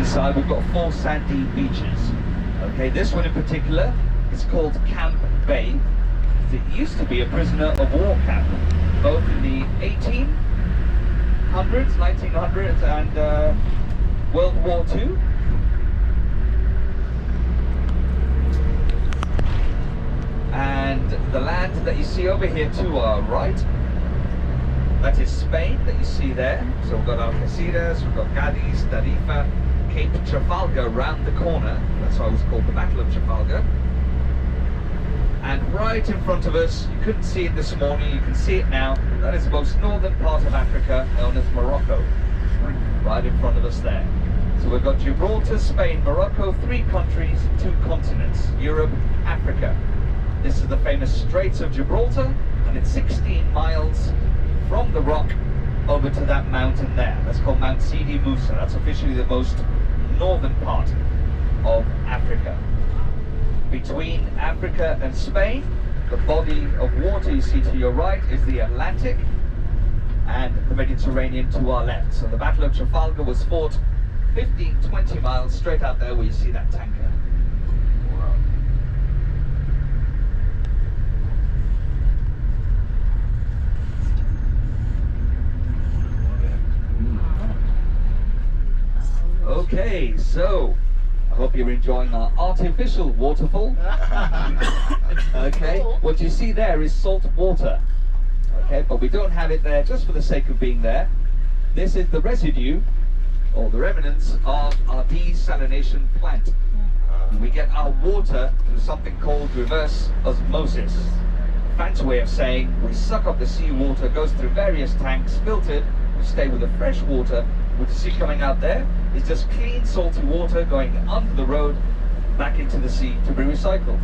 seaside, we've got 4 sandy beaches. Okay, this one in particular is called Camp Bay. It used to be a prisoner of war camp, both in the 1800s, 1900s, and World War II. And the land that you see over here to our right, that is Spain that you see there. So we've got Algeciras, we've got Cadiz, Tarifa, Cape Trafalgar around the corner. That's why it was called the Battle of Trafalgar. And right in front of us, you couldn't see it this morning, you can see it now. That is the most northern part of Africa, known as Morocco. Right in front of us there. So we've got Gibraltar, Spain, Morocco, 3 countries, 2 continents, Europe, Africa. This is the famous Straits of Gibraltar, and it's 16 miles from the rock over to that mountain there. That's called Mount Sidi Musa. That's officially the most northern part of Africa. Between Africa and Spain, the body of water you see to your right is the Atlantic, and the Mediterranean to our left. So the Battle of Trafalgar was fought 15-20 miles straight out there where you see that tanker. Okay, so I hope you're enjoying our artificial waterfall. Okay, what you see there is salt water. Okay, but we don't have it there just for the sake of being there. This is the residue or the remnants of our desalination plant. We get our water through something called reverse osmosis. Fancy way of saying we suck up the seawater, goes through various tanks, filtered, we stay with the fresh water. What you see coming out there is just clean salty water going under the road back into the sea to be recycled.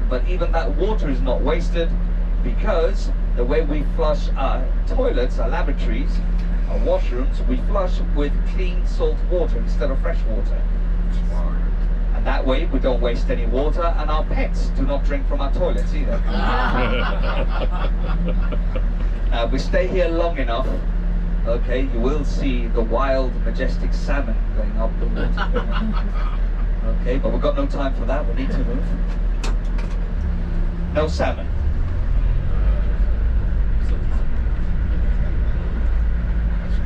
But even that water is not wasted, because the way we flush our toilets, our lavatories, our washrooms, we flush with clean salt water instead of fresh water. And that way we don't waste any water, and our pets do not drink from our toilets either. We stay here long enough, okay, you will see the wild, majestic salmon going up the water. Okay, but we've got no time for that, we need to move. No salmon.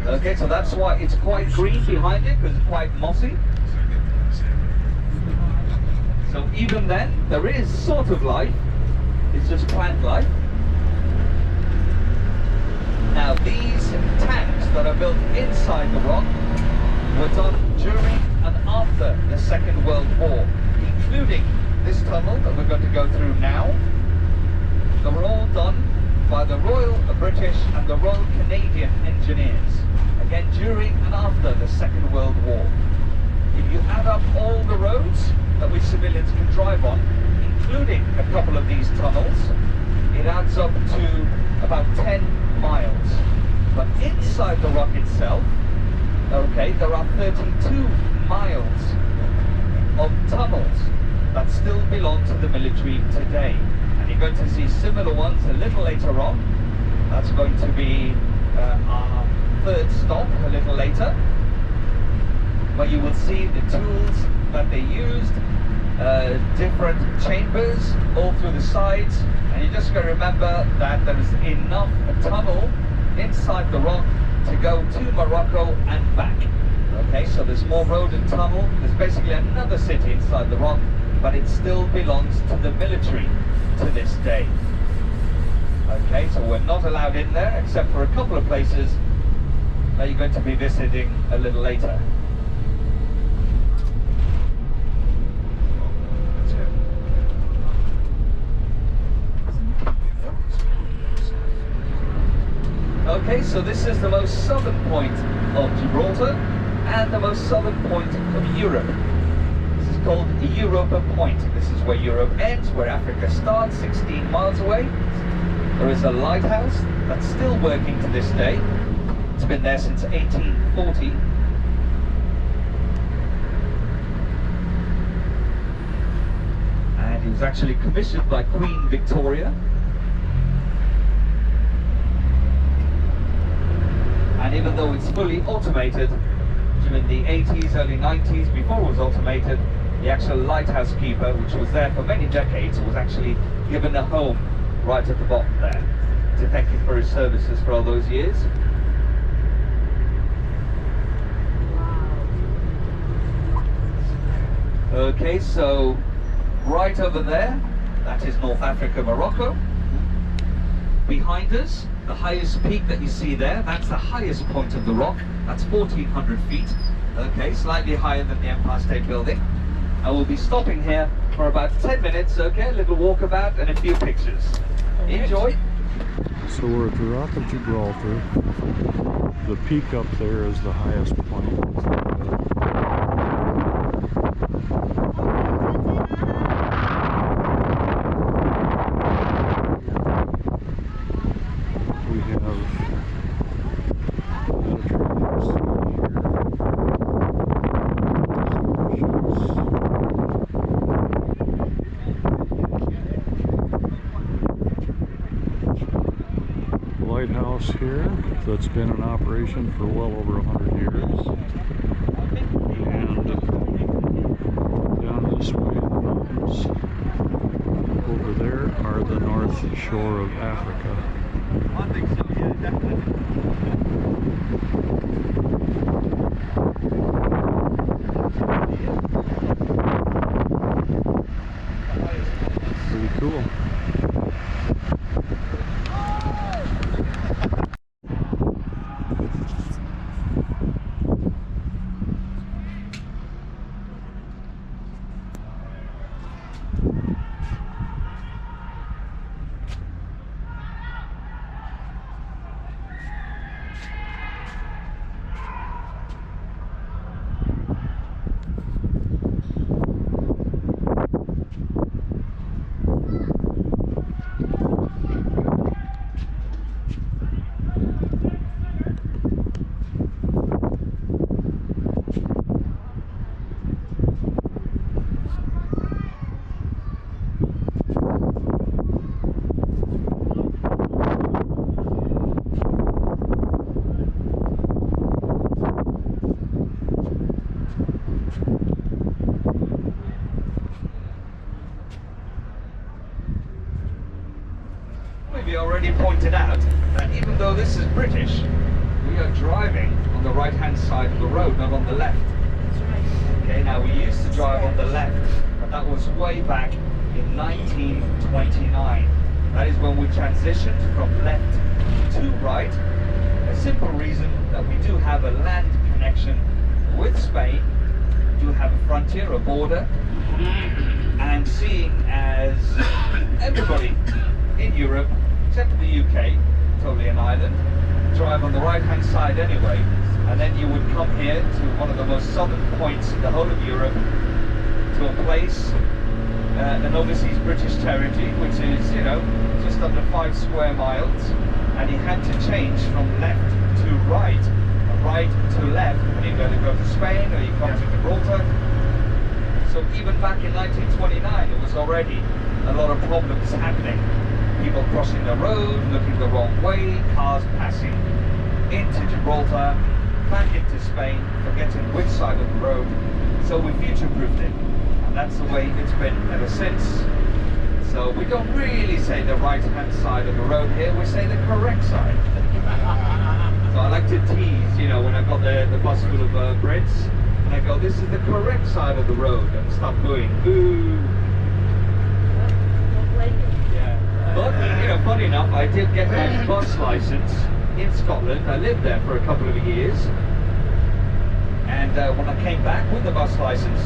Okay, so that's why it's quite green behind it, because it's quite mossy. So even then, there is sort of life, it's just plant life. Now these tanks that are built inside the rock were done during and after the Second World War, including this tunnel that we're going to go through now. They were all done by the Royal British and the Royal Canadian engineers, again during and after the Second World War. If you add up all the roads that we civilians can drive on, including a couple of these tunnels, it adds up to about 10 miles. But inside the rock itself, okay, there are 32 miles of tunnels that still belong to the military today. And you're going to see similar ones a little later on. That's going to be our third stop a little later, where you will see the tools that they used, different chambers all through the sides, and you just got to remember that there is enough tunnel inside the rock to go to Morocco and back. Okay, so there's more road and tunnel. There's basically another city inside the rock, but it still belongs to the military to this day. Okay, so we're not allowed in there except for a couple of places that you're going to be visiting a little later. Okay, so this is the most southern point of Gibraltar and the most southern point of Europe. This is called Europa Point. This is where Europe ends, where Africa starts, 16 miles away. There is a lighthouse that's still working to this day. It's been there since 1840. And it was actually commissioned by Queen Victoria. And even though it's fully automated, during the 80s, early 90s, before it was automated, the actual lighthouse keeper, which was there for many decades, was actually given a home right at the bottom there to thank him for his services for all those years. Okay, so right over there, that is North Africa, Morocco. Behind us, the highest peak that you see there, that's the highest point of the rock. That's 1,400 feet. Okay, slightly higher than the Empire State Building. I will be stopping here for about 10 minutes, okay? A little walkabout and a few pictures. Enjoy. So we're at the Rock of Gibraltar. The peak up there is the highest point. We have lighthouse here that's been in operation for well over 100 years, and down this way in the mountains over there are the north shore of Africa. I think so, yeah, definitely. Pretty cool. We already pointed out that even though this is British, we are driving on the right hand side of the road, not on the left. That's right. Okay, now we used to drive on the left, but that was way back in 1929. That is when we transitioned from left to right. A simple reason that we do have a land connection with Spain, we do have a frontier, a border, and seeing as everybody in Europe, except for the UK, totally an island, drive on the right hand side anyway, and then you would come here to one of the most southern points in the whole of Europe, to a place, an overseas British territory, which is, you know, just under 5 square miles, and you had to change from left to right, right to left, when you're going to go to Spain or you come to Gibraltar. So even back in 1929, there was already a lot of problems happening. People crossing the road, looking the wrong way, cars passing into Gibraltar, back into Spain, forgetting which side of the road. So we future-proofed it, and that's the way it's been ever since. So we don't really say the right-hand side of the road here, we say the correct side. So I like to tease, you know, when I've got the bus full of Brits, and I go, this is the correct side of the road, and stop booing, boo. But, you know, funny enough, I did get my bus license in Scotland. I lived there for a couple of years. And when I came back with the bus license,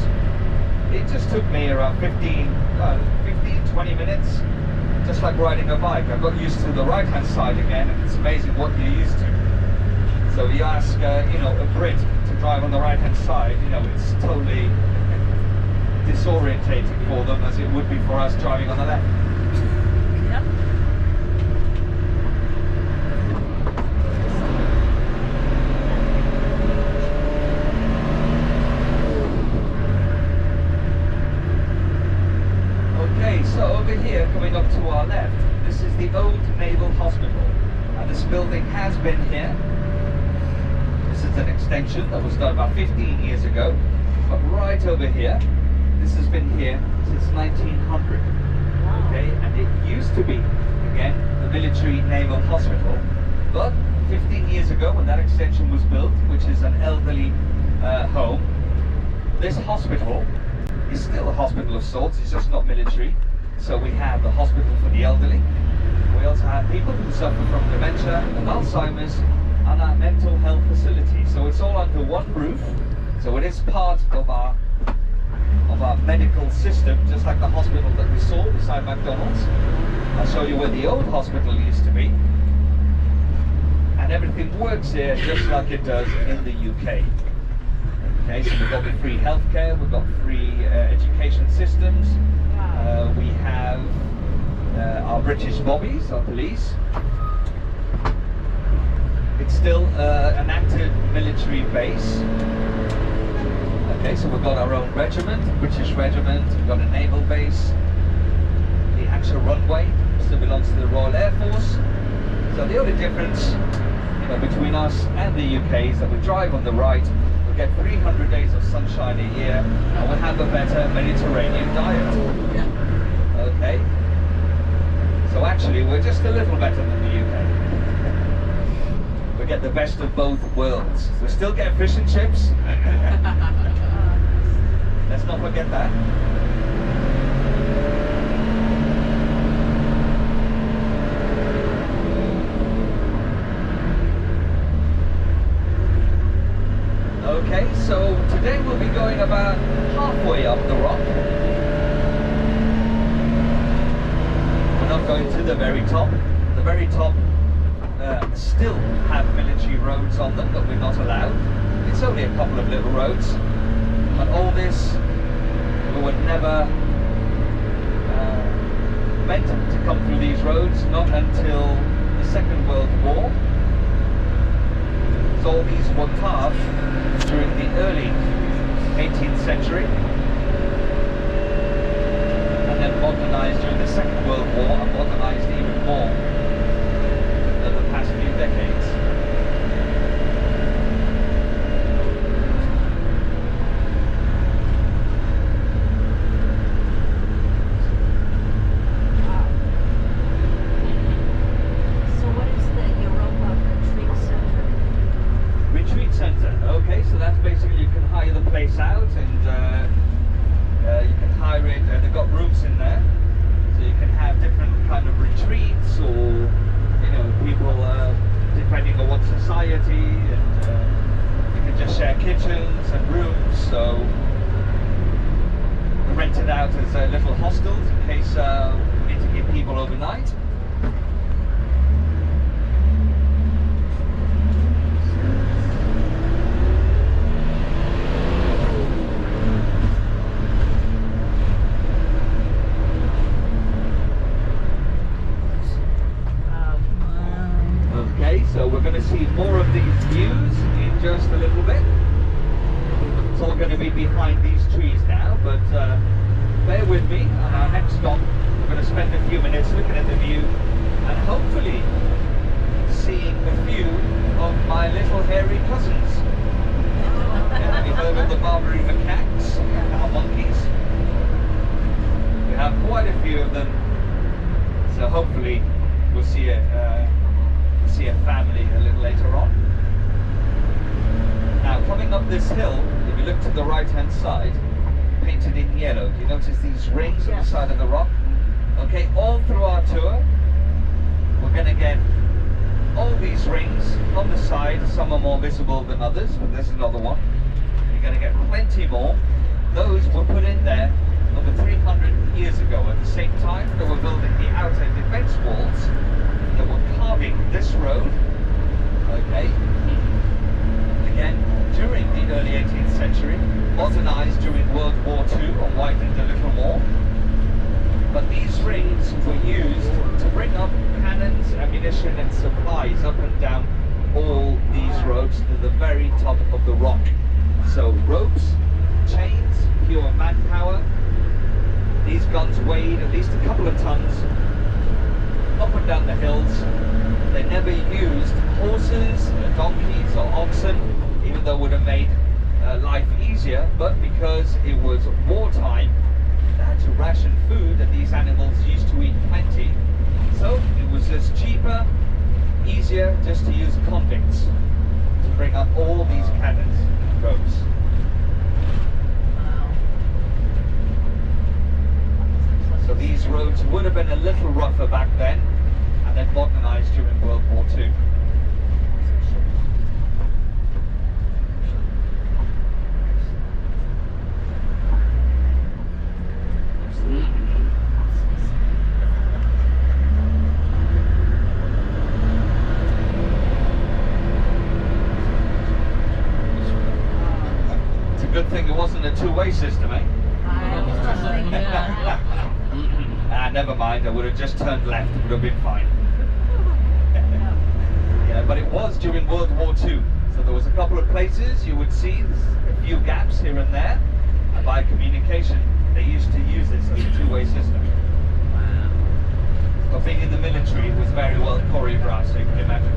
it just took me around 20 minutes, just like riding a bike. I got used to the right-hand side again, and it's amazing what you're used to. So you ask, you know, a Brit to drive on the right-hand side, you know, it's totally disorientating for them as it would be for us driving on the left. Yep. Okay, so over here, coming up to our left, this is the old Naval Hospital, and this building has been here This is an extension that was done about 15 years ago. But right over here, this has been here since 1900. Okay, and it used to be, again, the military naval hospital. But 15 years ago, when that extension was built, which is an elderly home, this hospital is still a hospital of sorts. It's just not military. So we have the hospital for the elderly. We also have people who suffer from dementia and Alzheimer's, and our mental health facility. So it's all under one roof. So it is part of our medical system, just like the hospital that we saw beside McDonald's. I'll show you where the old hospital used to be. And everything works here just like it does in the UK. Okay, so we've got the free healthcare, we've got free education systems. We have our British bobbies, our police. It's still an active military base. Okay, so we've got our own regiment, British regiment, we've got a naval base. The actual runway still belongs to the Royal Air Force. So the only difference, between us and the UK is that we drive on the right, we get 300 days of sunshine a year, and we have a better Mediterranean diet. Okay? So actually, we're just a little better than the UK. We get the best of both worlds. We still get fish and chips. Let's not forget that. Okay, so today we'll be going about halfway up the rock. We're not going to the very top. The very top still have military roads on them, but we're not allowed. It's only a couple of little roads. But all this, we were never meant to come through these roads, not until the Second World War. So all these were carved during the early 18th century and then modernized during the Second World War and modernized even more in the past few decades. Okay, so that's basically, you can hire the place out and you can hire it, they've got rooms in there, so you can have different kind of retreats, or people depending on what society, and you can just share kitchens and rooms. So we rent it out as little hostels in case we need to keep people overnight. So we're going to see more of these views in just a little bit. It's all going to be behind these trees now, but bear with me. On our next stop, we're going to spend a few minutes looking at the view and hopefully seeing a few of my little hairy cousins. Have you heard of the Barbary macaques, our monkeys? We have quite a few of them, so hopefully we'll see a family a little later on. Now, coming up this hill, if you look to the right hand side, painted in yellow, do you notice these rings on the side of the rock? Okay, all through our tour, we're going to get all these rings on the side. Some are more visible than others, but there's another one. You're going to get plenty more. Those were put in there over 300 years ago. At the same time, they were building the outer defense walls. They were carving this road, okay, again, during the early 18th century, modernized during World War II and widened a little more. But these rings were used to bring up cannons, ammunition and supplies up and down all these roads to the very top of the rock. So ropes, chains, pure manpower. These guns weighed at least a couple of tons up and down the hills. They never used horses, donkeys or oxen. even though it would have made life easier, but because it was wartime, they had to ration food and these animals used to eat plenty. So it was just cheaper, easier just to use convicts to bring up all these cannons and ropes. So these roads would have been a little rougher back then and then modernized during World War II. It's a good thing it wasn't a two-way system, eh? Never mind, I would have just turned left, it would have been fine. Yeah, but it was during World War II, so there was a couple of places you would see a few gaps here and there, and by communication they used to use this as a two-way system. But being in the military, it was very well choreographed, so you can imagine.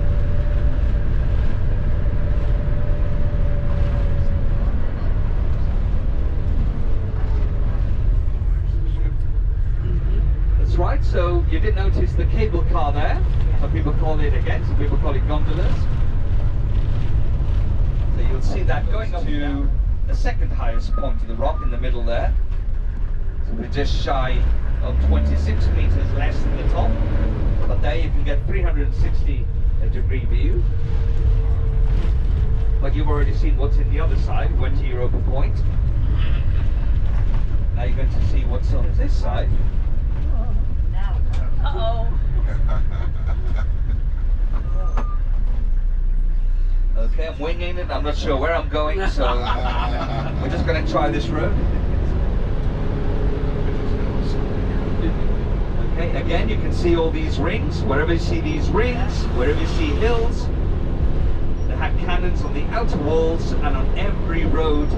That's right, so you did notice the cable car there. Some people call it, again, some people call it gondolas. So you'll see that going up to the second highest point of the rock in the middle there. So we're just shy of 26 meters less than the top. But there you can get 360-degree view. But you've already seen what's in the other side, went to Europa Point. Now you're going to see what's on this side. Uh-oh. Okay, I'm winging it. I'm not sure where I'm going, so we're just going to try this road. Okay, again, you can see all these rings. Wherever you see these rings, wherever you see hills, they had cannons on the outer walls and on every road,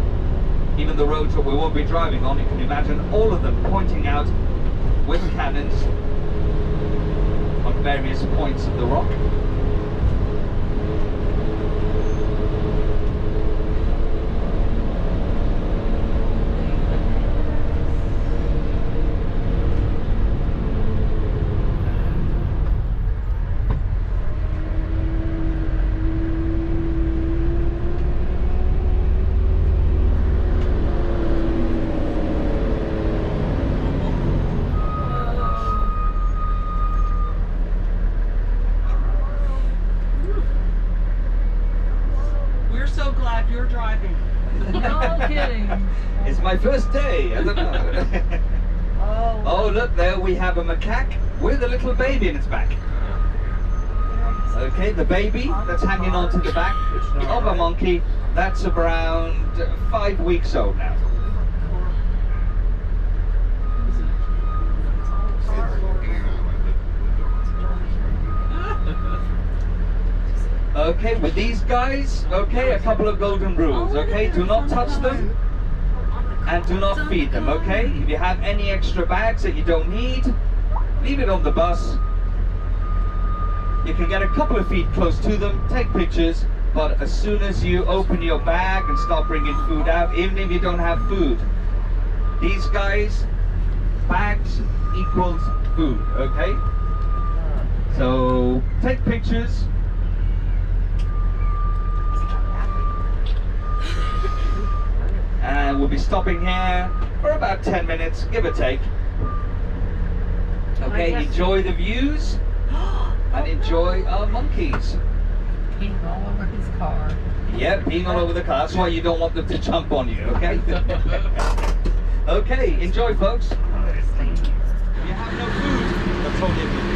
even the roads that we won't be driving on. You can imagine all of them pointing out with cannons on various points of the rock. You're driving. No kidding. It's my first day, I don't know. Oh. Oh, look, there we have a macaque with a little baby in its back. Okay, the baby that's hanging onto the back of a monkey, that's around 5 weeks old now. Okay, with these guys, okay, a couple of golden rules, okay? Do not touch them and do not feed them, okay? If you have any extra bags that you don't need, leave it on the bus. You can get a couple of feet close to them, take pictures, but as soon as you open your bag and start bringing food out, even if you don't have food, these guys, bags equals food, okay? So take pictures. And we'll be stopping here for about 10 minutes, give or take. Okay, enjoy the views and enjoy our monkeys. Peeing all over his car. Yeah, peeing all over the car. That's why you don't want them to jump on you, okay? Okay, enjoy, folks. If you have no food, that's all you can do.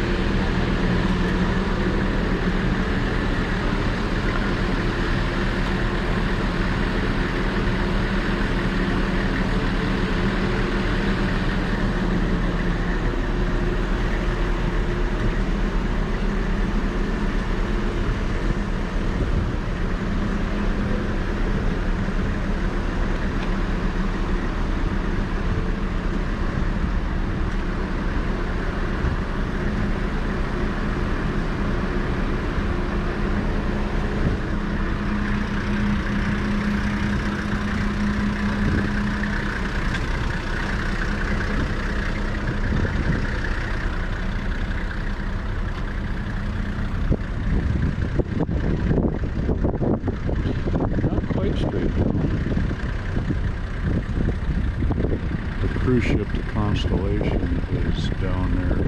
cruise ship, the Constellation, is down there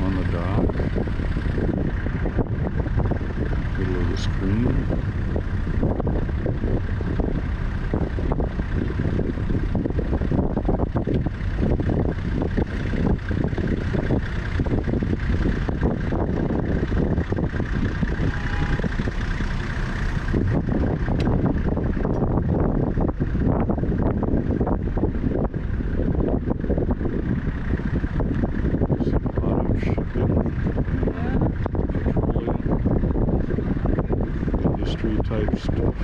on the dock, middle of the screen. Type stuff.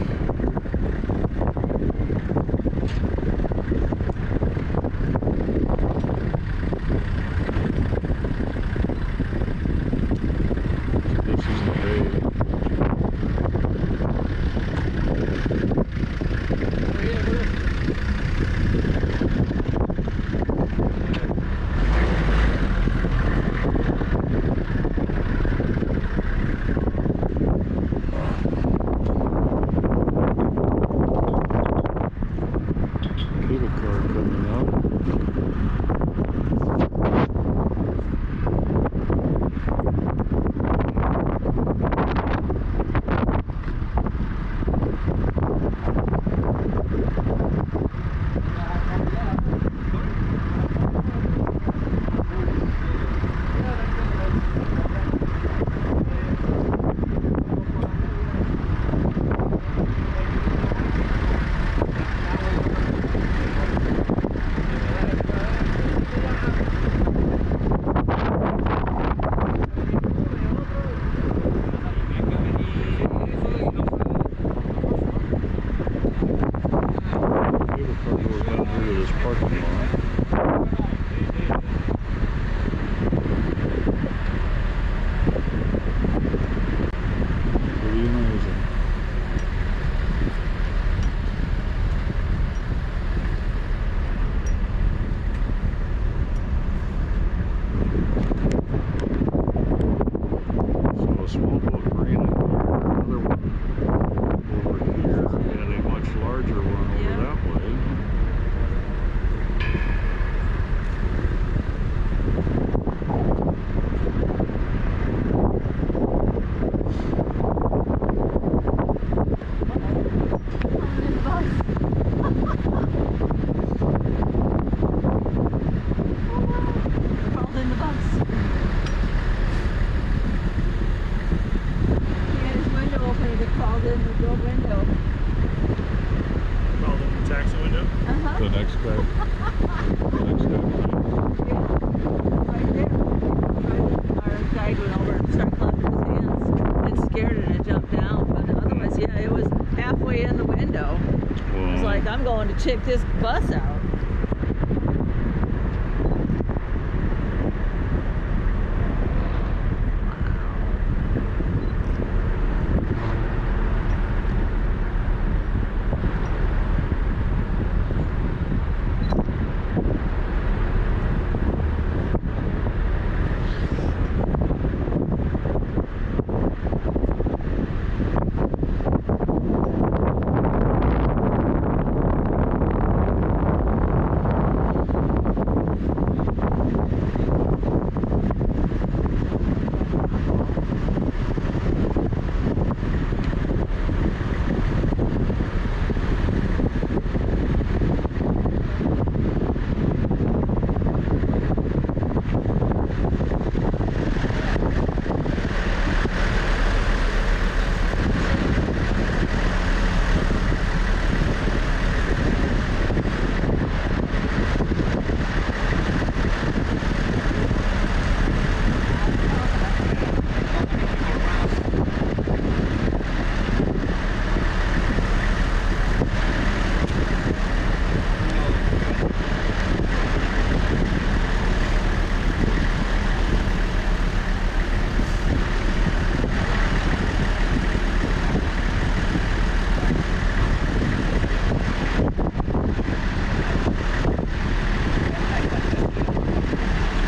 This is the bay. Cable car coming up. Parking lot. Pretty amazing. So a small boat marina here, another one over here, and a much larger one over that way. The next guy. The next guy. Right there. Our guide went over and started clapping his hands. It scared it and it jumped down. But otherwise, yeah, it was halfway in the window. It was like, I'm going to check this bus out.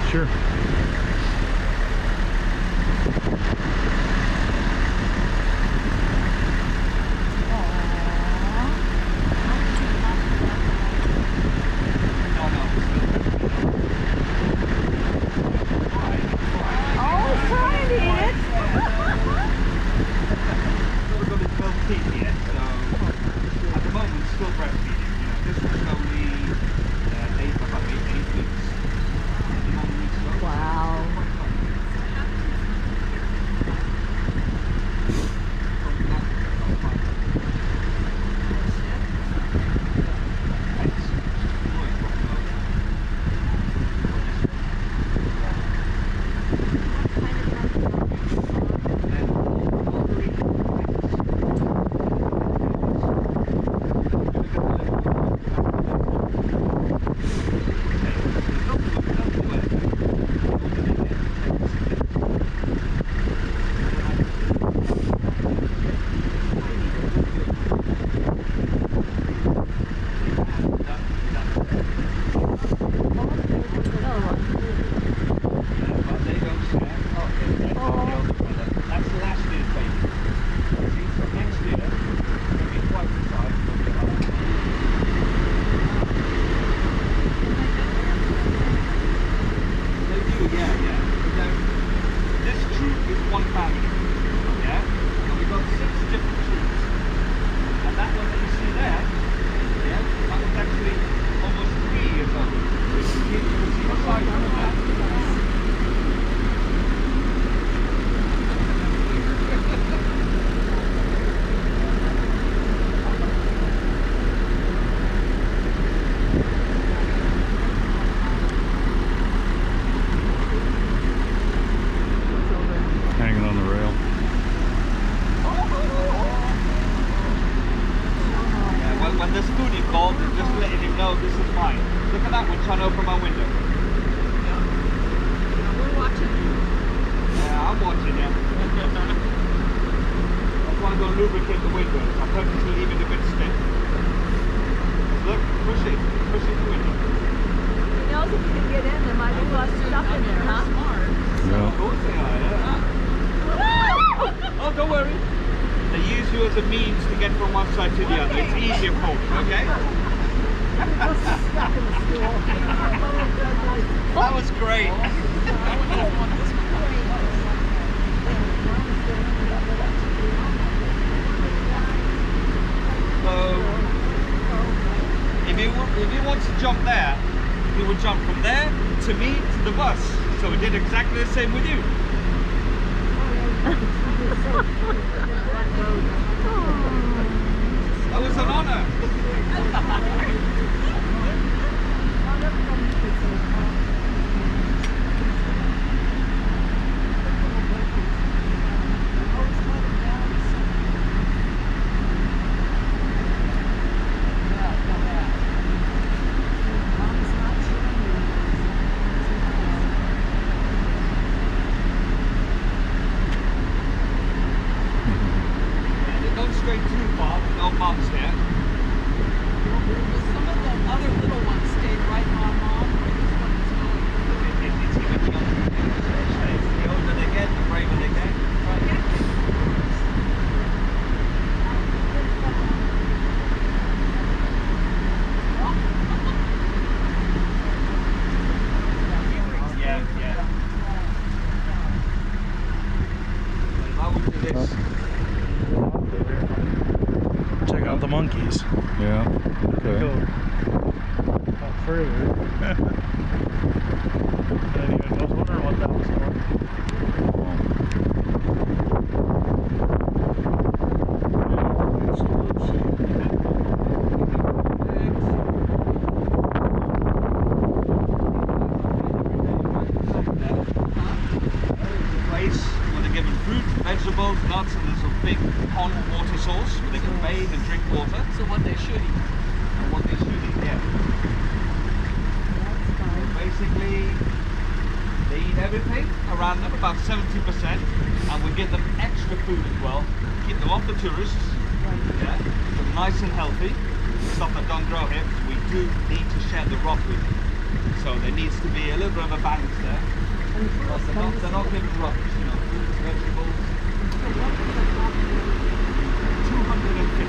Sure. No, fault and just letting him know this is mine. Look at that one trying to open my window. We're watching you. Yeah, I'm watching you. That's why I don't lubricate the window. I purposely leave it a bit stiff. Look, push it the window. He knows if you can get in, there might be lots of stuff in there, huh? Smart. Of course they are, yeah. Oh, don't worry. They use you as a means to get from one side to the other. It's easier for you, okay? That was great. So, if he wants to jump there, he would jump from there to me to the bus. So we did exactly the same with you. That was an honor. Don't stray too far, no mums here. Some of the other little ones stayed right on mom. This one is going. It's giving the older they get, the braver they get. Yeah. If I would do this. Check out the monkeys. Yeah. Go Okay. out further. Anyways, I was wondering what that was for. Place where they're given fruit, vegetables, nuts, and there's a big pond water source where they can bathe and drink water. So what they should eat. And what they should eat, yeah. So basically, they eat everything around about 70%, and we give them extra food as well. Keep them off the tourists, yeah, keep them nice and healthy. Stuff that don't grow here, because we do need to share the rock with them. So there needs to be a little bit of a balance there. But they're not given rubbish, you know, fruits, vegetables. 250,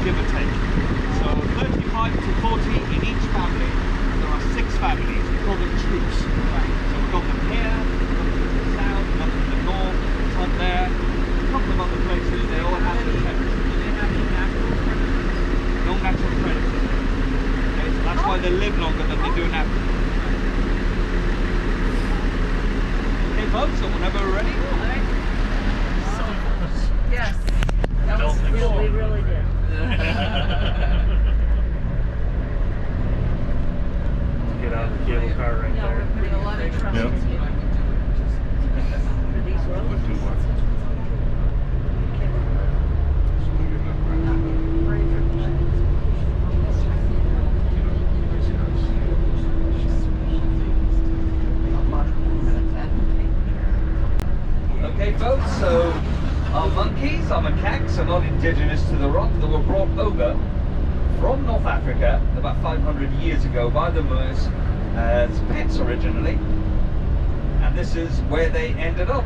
give or take. So 35 to 40 in each family. There are 6 families. We call them troops. So we've got them here, we've got them in the south, we've got them in the north, some there. A couple of other places, they all have the territory. Do they have any natural predators? No natural predators. Okay, so that's why they live longer than they do in Africa. Okay, folks, so whenever we're ready. Yes. That was cool. We really did. Get out of the cable car right Yeah, there. we're putting a lot of trust Yep. in you. For these roads. Okay, folks, so our monkeys, our macaques, are not indigenous to the rock. They were brought over from North Africa about 500 years ago by the Moors as pets originally. And this is where they ended up.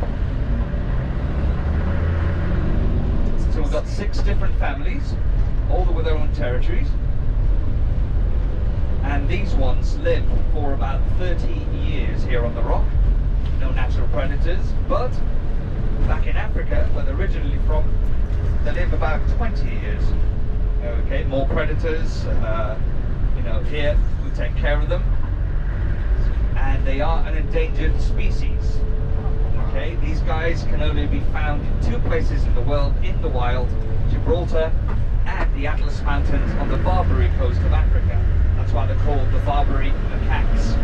So we've got 6 different families, all with their own territories. And these ones live for about 30 years here on the rock. No natural predators, but back in Africa, where they're originally from, they live about 20 years. Okay, more predators, you know, here we take care of them. And they are an endangered species. Okay, these guys can only be found in 2 places in the world in the wild, Gibraltar and the Atlas Mountains on the Barbary coast of Africa. That's why they're called the Barbary macaques.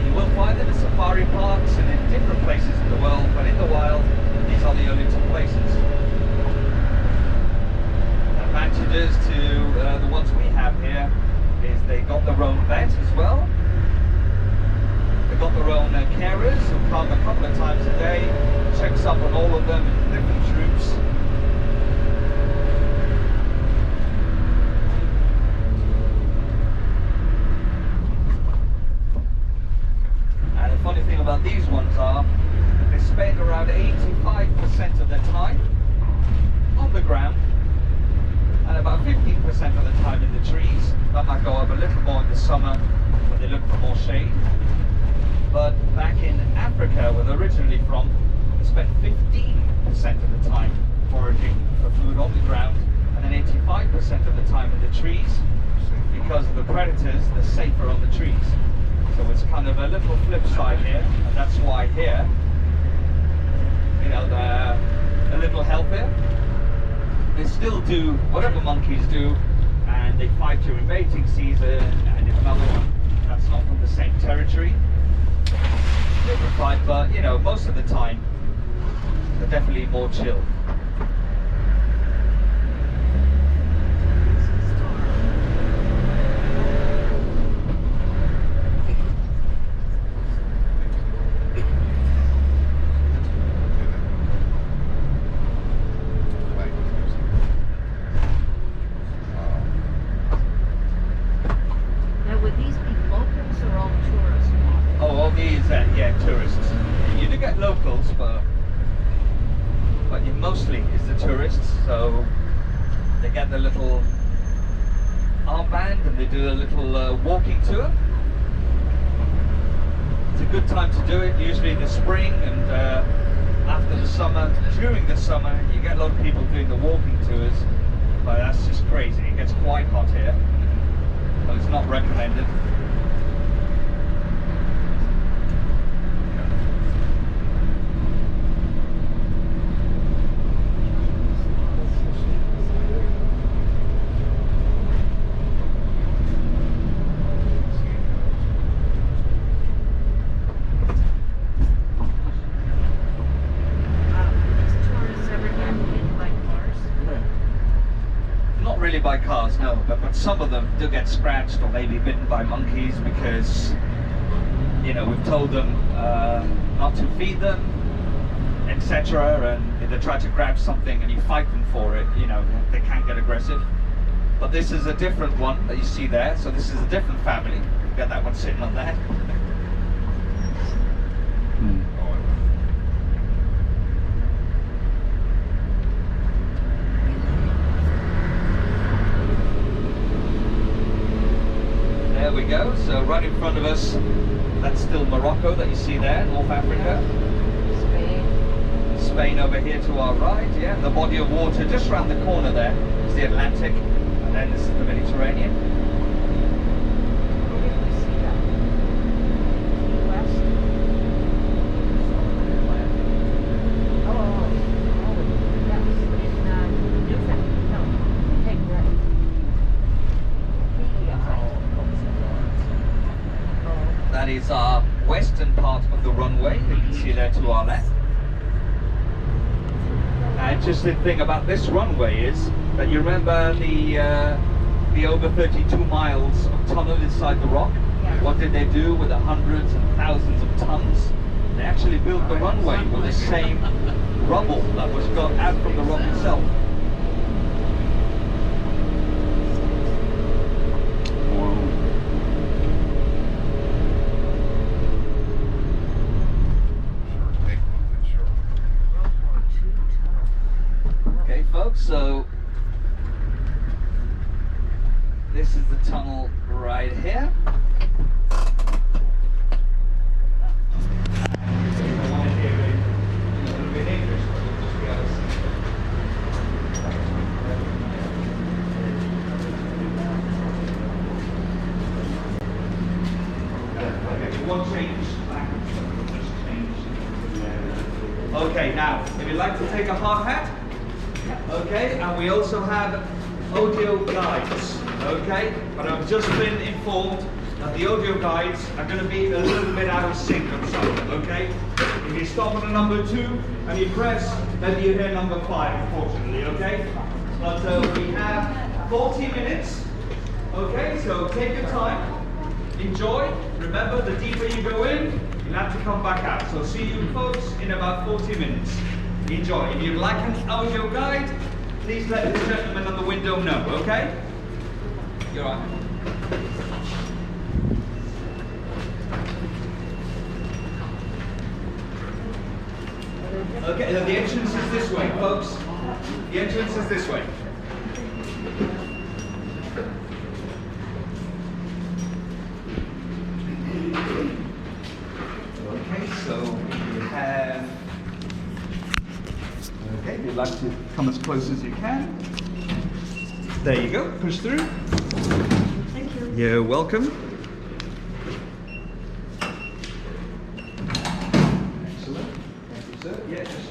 You will find them in safari parks and in different places in the world, but in the wild, these are the only 2 places. advantages to the ones we have here is they got their own vet as well. They've got their own carers who come a couple of times a day, checks up on all of them in different troops. And the funny thing about these ones are they spend around 85% of their time on the ground and about 15% of the time in the trees. That might go up a little more in the summer when they look for more shade. But back in Africa, where they're originally from, they spent 15% of the time foraging for food on the ground and then 85% of the time in the trees. Because of the predators, they're safer on the trees. So it's kind of a little flip side here, and that's why here, you know, they're a little healthier. They still do whatever monkeys do, and they fight during mating season, and if another one that's not from the same territory, they will fight, but you know, most of the time, they're definitely more chill. Tourists. You do get locals, but mostly is the tourists. So they get the little armband and they do a little walking tour. It's a good time to do it, usually in the spring and after the summer. During the summer, you get a lot of people doing the walking tours, but that's just crazy. It gets quite hot here, but it's not recommended. By cars, no, but some of them do get scratched or maybe bitten by monkeys because, you know, we've told them not to feed them, etc. And if they try to grab something and you fight them for it, you know, they can get aggressive. But this is a different one that you see there, so this is a different family. You've got that one sitting on there. There we go, so right in front of us, that's still Morocco that you see there, North Africa. Spain over here to our right, yeah. The body of water just around the corner there is the Atlantic, and then this is the Mediterranean. That is our western part of the runway, you can see there to our left. And just the thing about this runway is that you remember the over 32 miles of tunnel inside the rock? Yeah. What did they do with the hundreds and thousands of tons? They actually built the runway with the same rubble that was got out from the rock itself. So this is the tunnel right here. Okay, now if you'd like to take a hard hat. Okay, and we also have audio guides, okay? But I've just been informed that the audio guides are going to be a little bit out of sync on some of them, okay? If you stop on a number 2 and you press, then you hear number 5, unfortunately, okay? But we have 40 minutes. Okay, so take your time, enjoy. Remember, the deeper you go in, you'll have to come back out. So see you folks in about 40 minutes. Enjoy. If you'd like an audio guide, please let the gentleman on the window know, okay? You're right. Okay, the entrance is this way, folks. The entrance is this way. Okay, so you have... Okay, if you'd like to come as close as you can. There you go, push through. Thank you. You're welcome. Excellent. Thank you, sir. Yeah, just...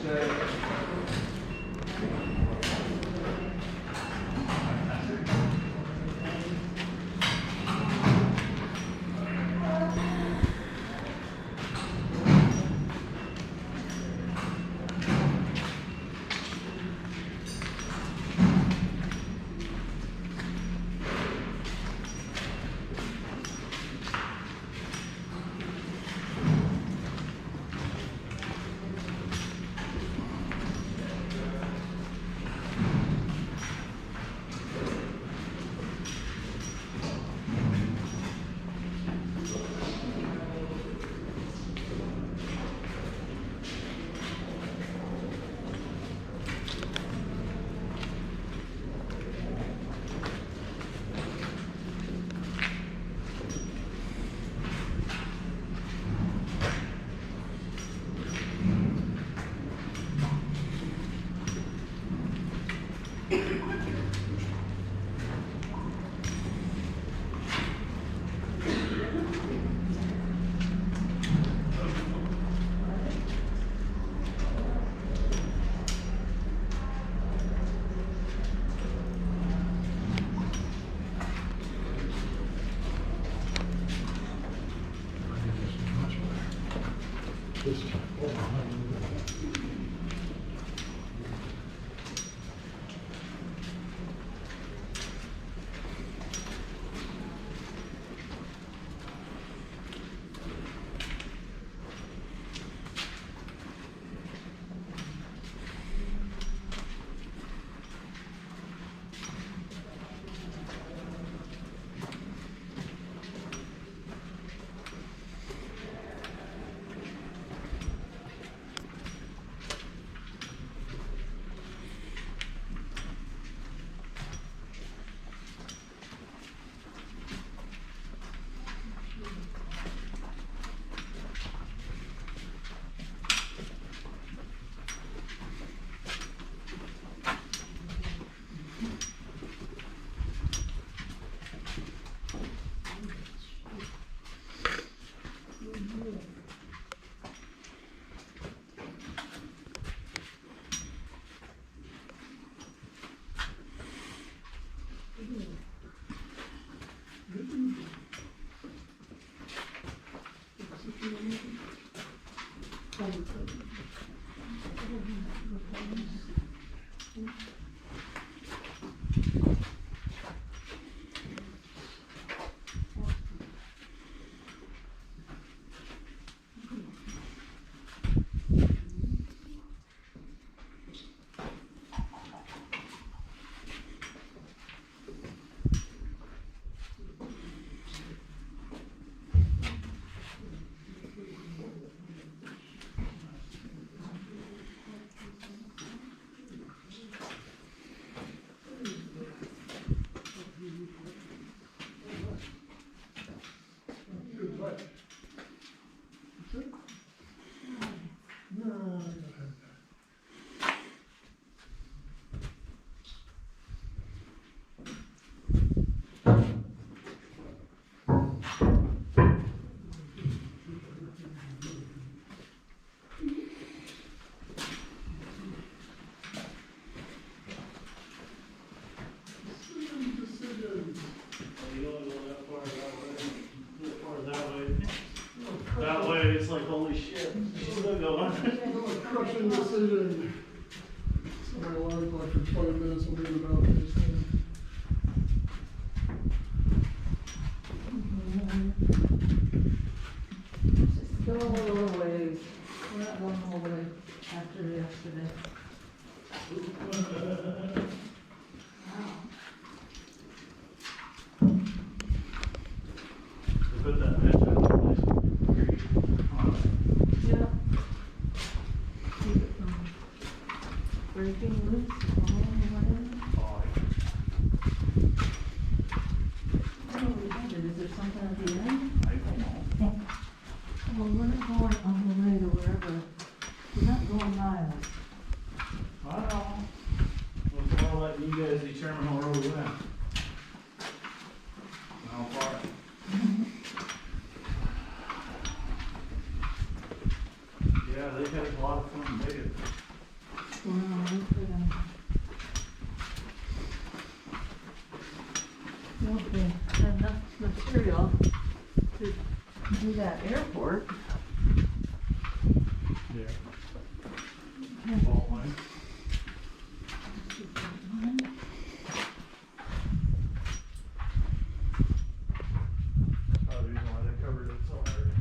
That way, it's like, holy shit, she's still going. Crushing decision. So my alarm clock for 20 minutes will be about this thing. At the end? I don't know. Well, we're not going all the way to wherever. We're not going miles. I don't know. We'll let you guys determine where we went. How far? Yeah, they had a lot of fun, they did. Well, we could have enough material to do that airport. Yeah. Okay. Fault line. That's the reason why they covered it so hard.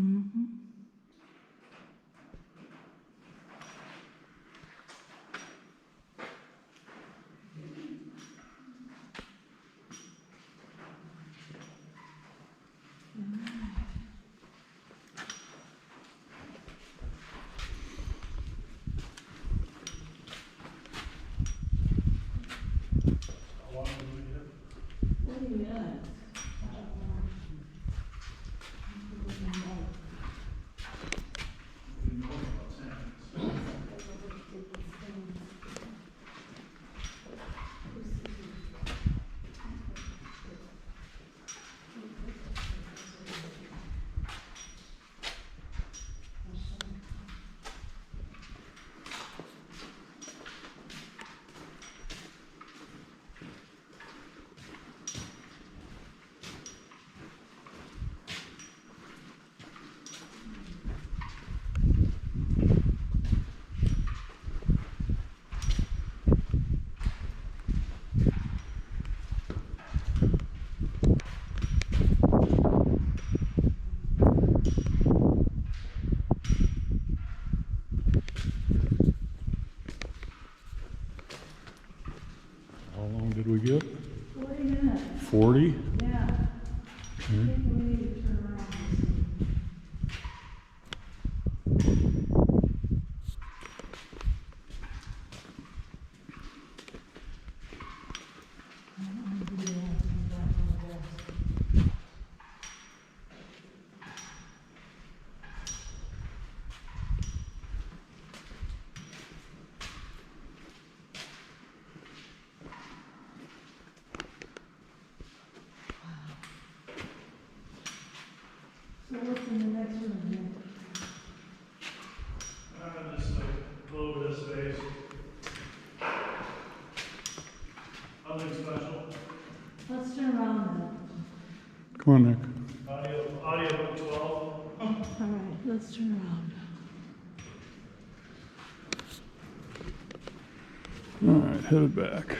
Mm-hmm. How long did we get? 40 minutes. We know about 10 minutes. How long did we get? 40 minutes. 40? Yeah. I think we need to turn around. So what's in the next room here? Just like a little bit of space. Nothing special. Let's turn around Come on, Nick. Audio book 12. then. All right, let's turn around. All right, headed back.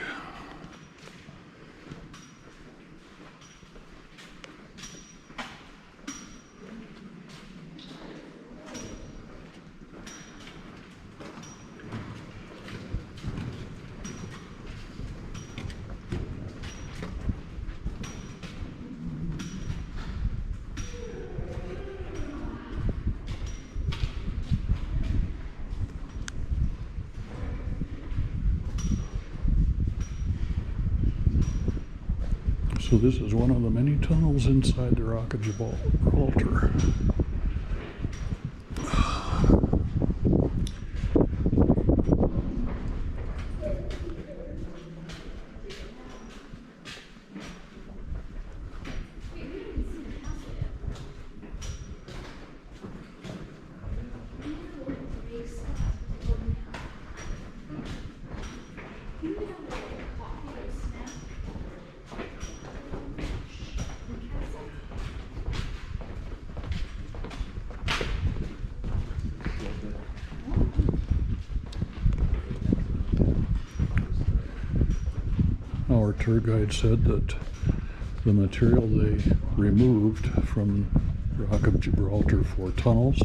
So this is one of the many tunnels inside the Rock of Gibraltar. Our tour guide said that the material they removed from Rock of Gibraltar for tunnels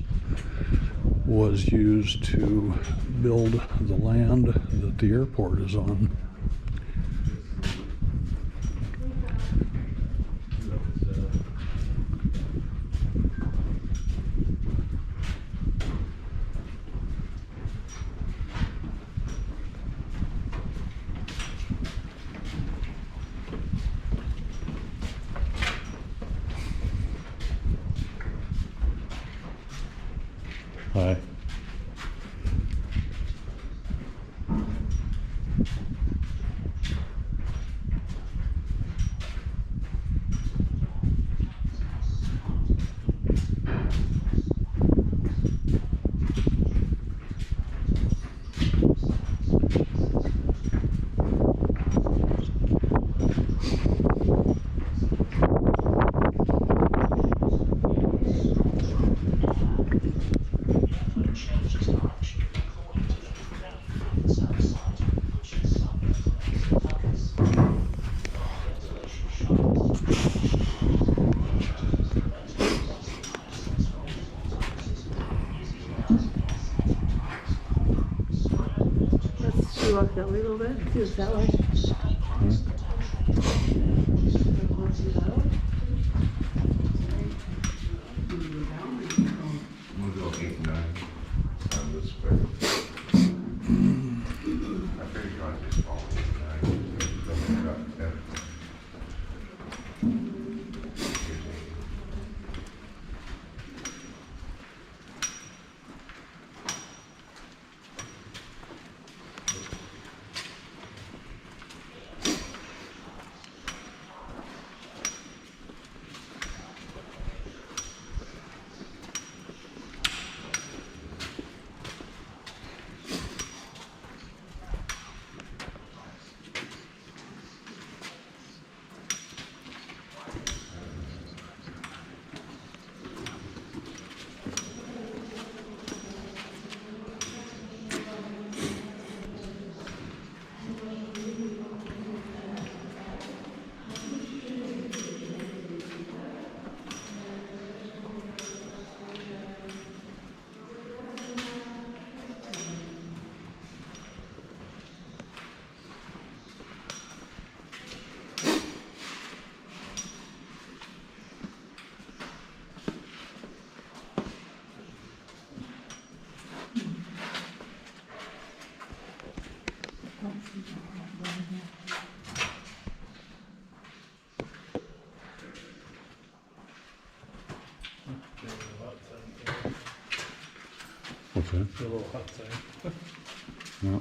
was used to build the land that the airport is on. Hi. Let's shoot off that a little bit. See what's that like. We'll go 8 and 9 on this way. I figured you wanted to just follow 8 and 9. So we'll go up 10. What's that? A little hot thing. Yeah.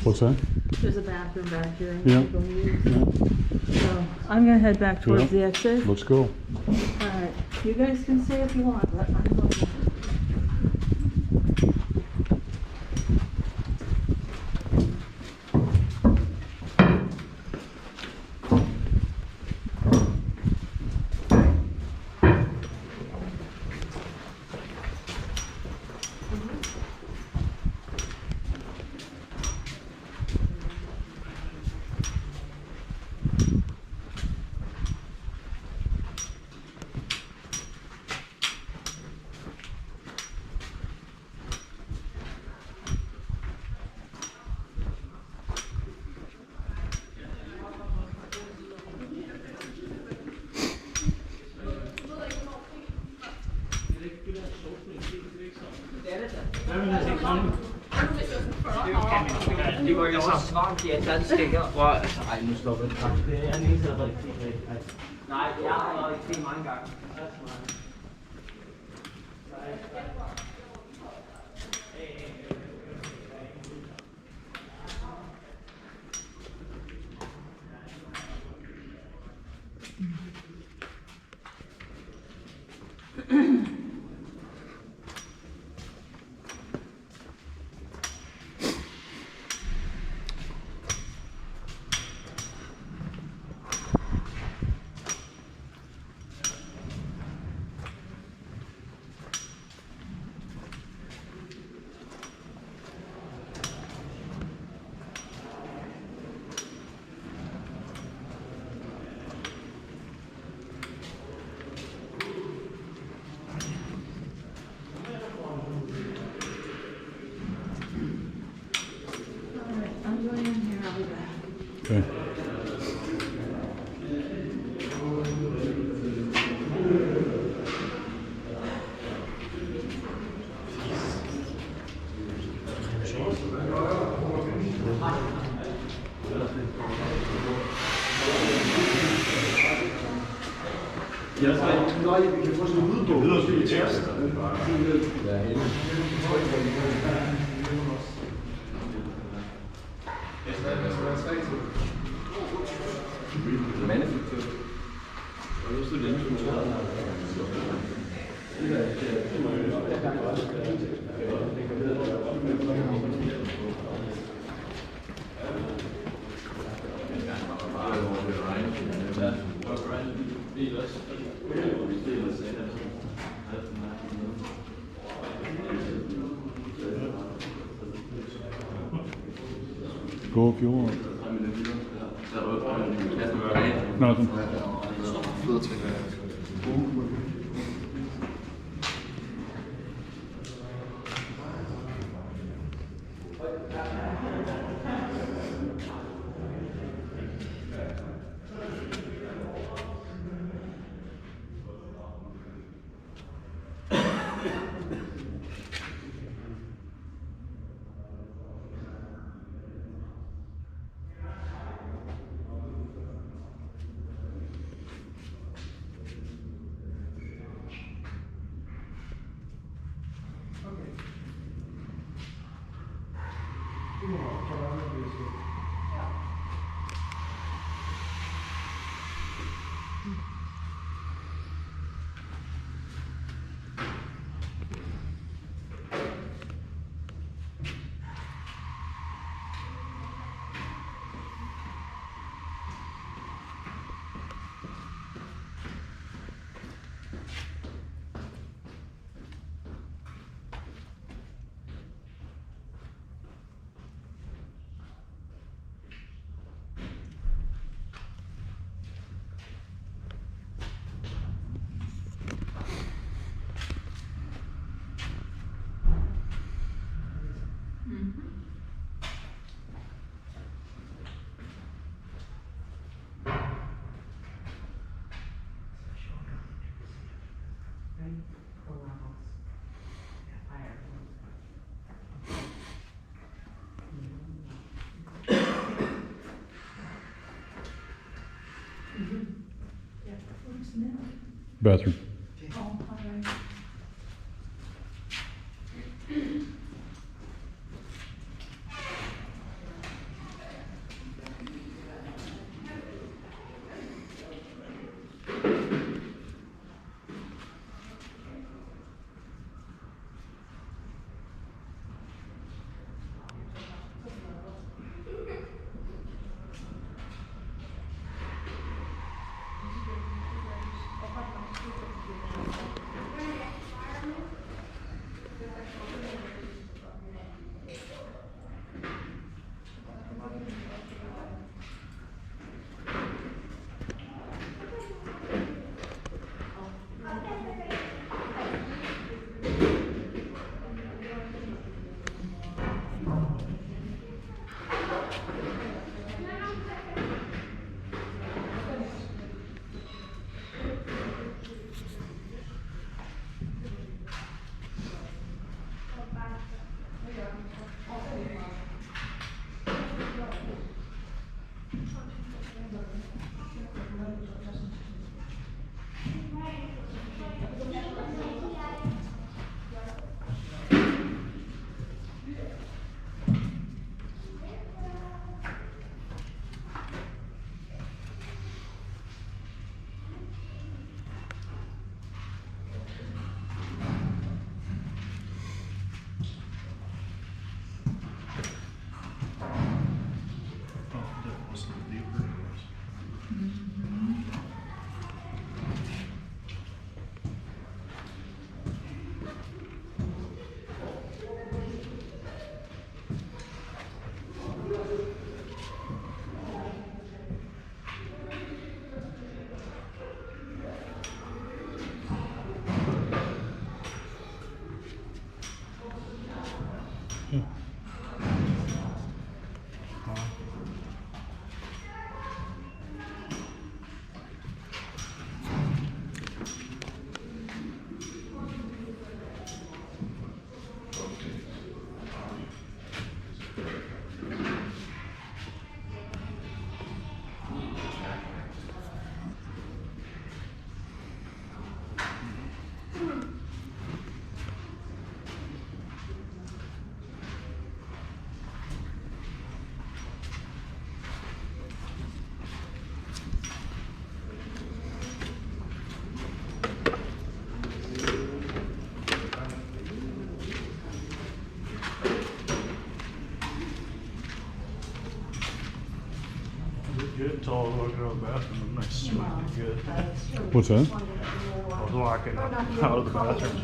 What's that? There's a bathroom back here. Yeah. People use. Yeah. So I'm gonna head back towards Yeah. the exit. Let's go. Alright, you guys can stay if you want, but I'm going. varmt, de er danske her. Ej, nu stopper det. Det er jeg lige så rigtig. Nej, jeg har været i krig mange gange. I'm going in here. I'll be back. Okay. Nej, vi kan få sådan en lydbog. Det lyder som i test. Go if you want. Nothing. Bathroom. good until I was walking out of the bathroom and I smelled good. What's that? I was walking out of the bathroom.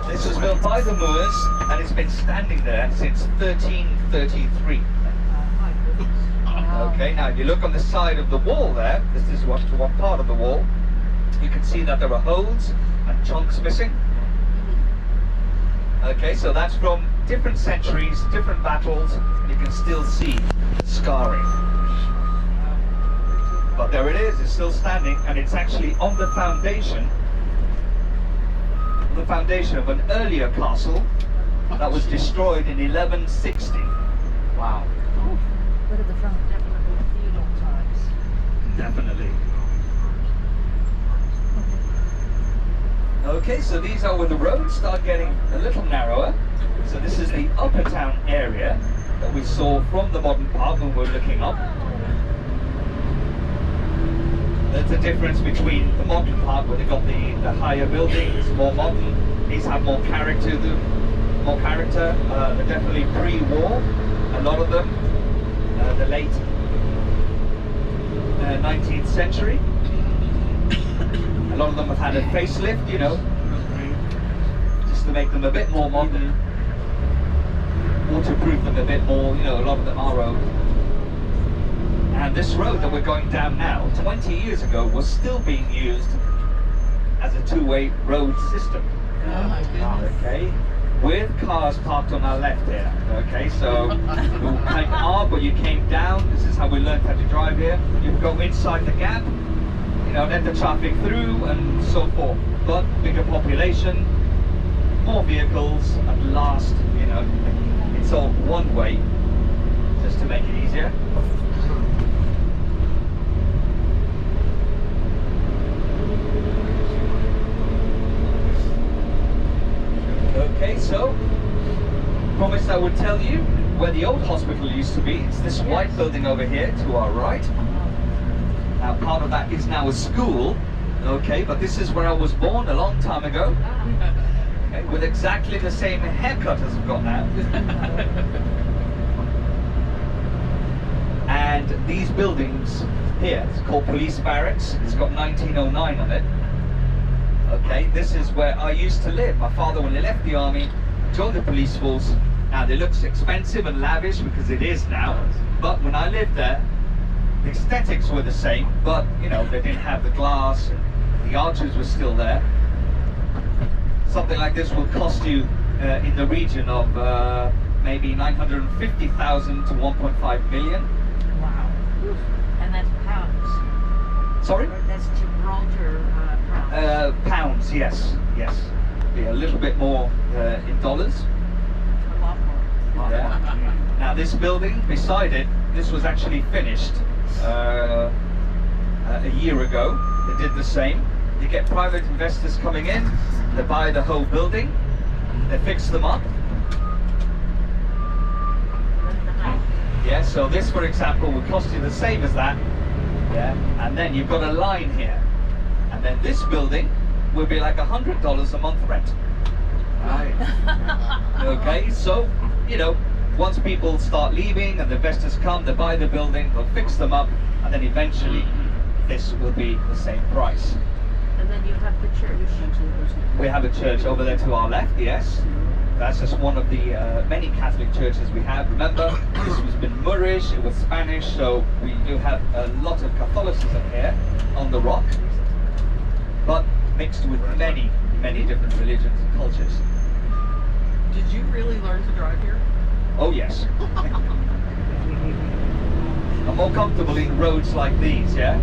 This was built by the Moors and it's been standing there since 1333. Okay, now if you look on the side of the wall there, this is one part of the wall, you can see that there are holes and chunks missing. Okay, so that's from different centuries, different battles, and you can still see the scarring. But there it is, it's still standing, and it's actually on the foundation of an earlier castle that was destroyed in 1160. Wow. Look at the front. Definitely feudal times. Definitely. Okay, so these are where the roads start getting a little narrower. So this is the upper town area that we saw from the modern part when we were looking up. There's a difference between the modern part where they got the higher buildings, more modern. These have more character. They're definitely pre-war, a lot of them. The late 19th century. A lot of them have had a facelift, you know, just to make them a bit more modern, waterproof them a bit more, you know, a lot of them are old. And this road that we're going down now, 20 years ago, was still being used as a two-way road system. Oh my goodness. Okay, with cars parked on our left here. Okay, so you came up or you came down. This is how we learned how to drive here. You go inside the gap, you know, let the traffic through and so forth. But bigger population, more vehicles, at last, you know, it's all one way, just to make it easier. Okay, so promised I would tell you where the old hospital used to be. It's this white building over here to our right. Now part of that is now a school, okay, but this is where I was born a long time ago, okay, with exactly the same haircut as I've got now. And these buildings here, it's called Police Barracks. It's got 1909 on it. Okay, this is where I used to live. My father, when he left the army, joined the police force. Now, it looks expensive and lavish because it is now, but when I lived there, the aesthetics were the same, but, you know, they didn't have the glass, and the arches were still there. Something like this will cost you in the region of maybe 950,000 to 1.5 million. Wow. And that's pounds. Sorry? That's Gibraltar pounds. Pounds, yes, yes. Be a little bit more in dollars. A lot more. Yeah. Now this building beside it, this was actually finished a year ago. They did the same. You get private investors coming in, they buy the whole building, they fix them up. Yeah, so this, for example, would cost you the same as that. Yeah, and then you've got a line here. And then this building will be like $100 a month rent. Right. Okay, so, you know, once people start leaving and the investors come, they buy the building, they'll fix them up, and then eventually this will be the same price. And then you have the church. We have a church over there to our left, yes. That's just one of the many Catholic churches we have. Remember, this has been Moorish, it was Spanish, so we do have a lot of Catholicism here on the rock, but mixed with many, many different religions and cultures. Did you really learn to drive here? Oh yes. I'm more comfortable in roads like these, yeah?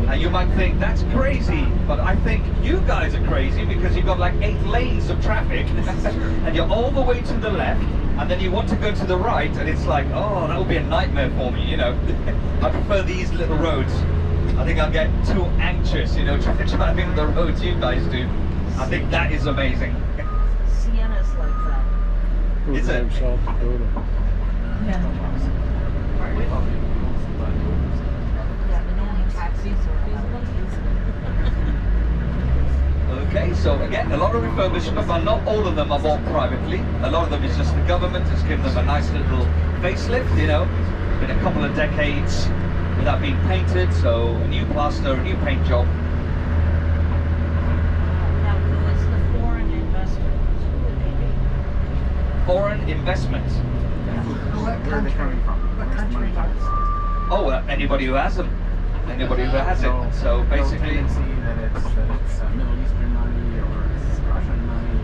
Now you might think that's crazy, but I think you guys are crazy because you've got like 8 lanes of traffic and you're all the way to the left and then you want to go to the right and it's like, oh, that would be a nightmare for me, you know. I prefer these little roads. I think I'll get too anxious, you know, driving the roads you guys do. I think that is amazing. Sienna's like that. Is it? South Dakota. Yeah. Yeah, the only taxis are Okay, so again, a lot of refurbishment, but not all of them are bought privately. A lot of them is just the government, just give them a nice little facelift, you know. been a couple of decades without being painted, so a new plaster, a new paint job. Now, who is the foreign investors? Who would they be? Foreign investment. Where are they coming from? What country? Oh, anybody who has them. Anybody who has it. So basically, No tendency that it's Middle Eastern money or it's Russian money.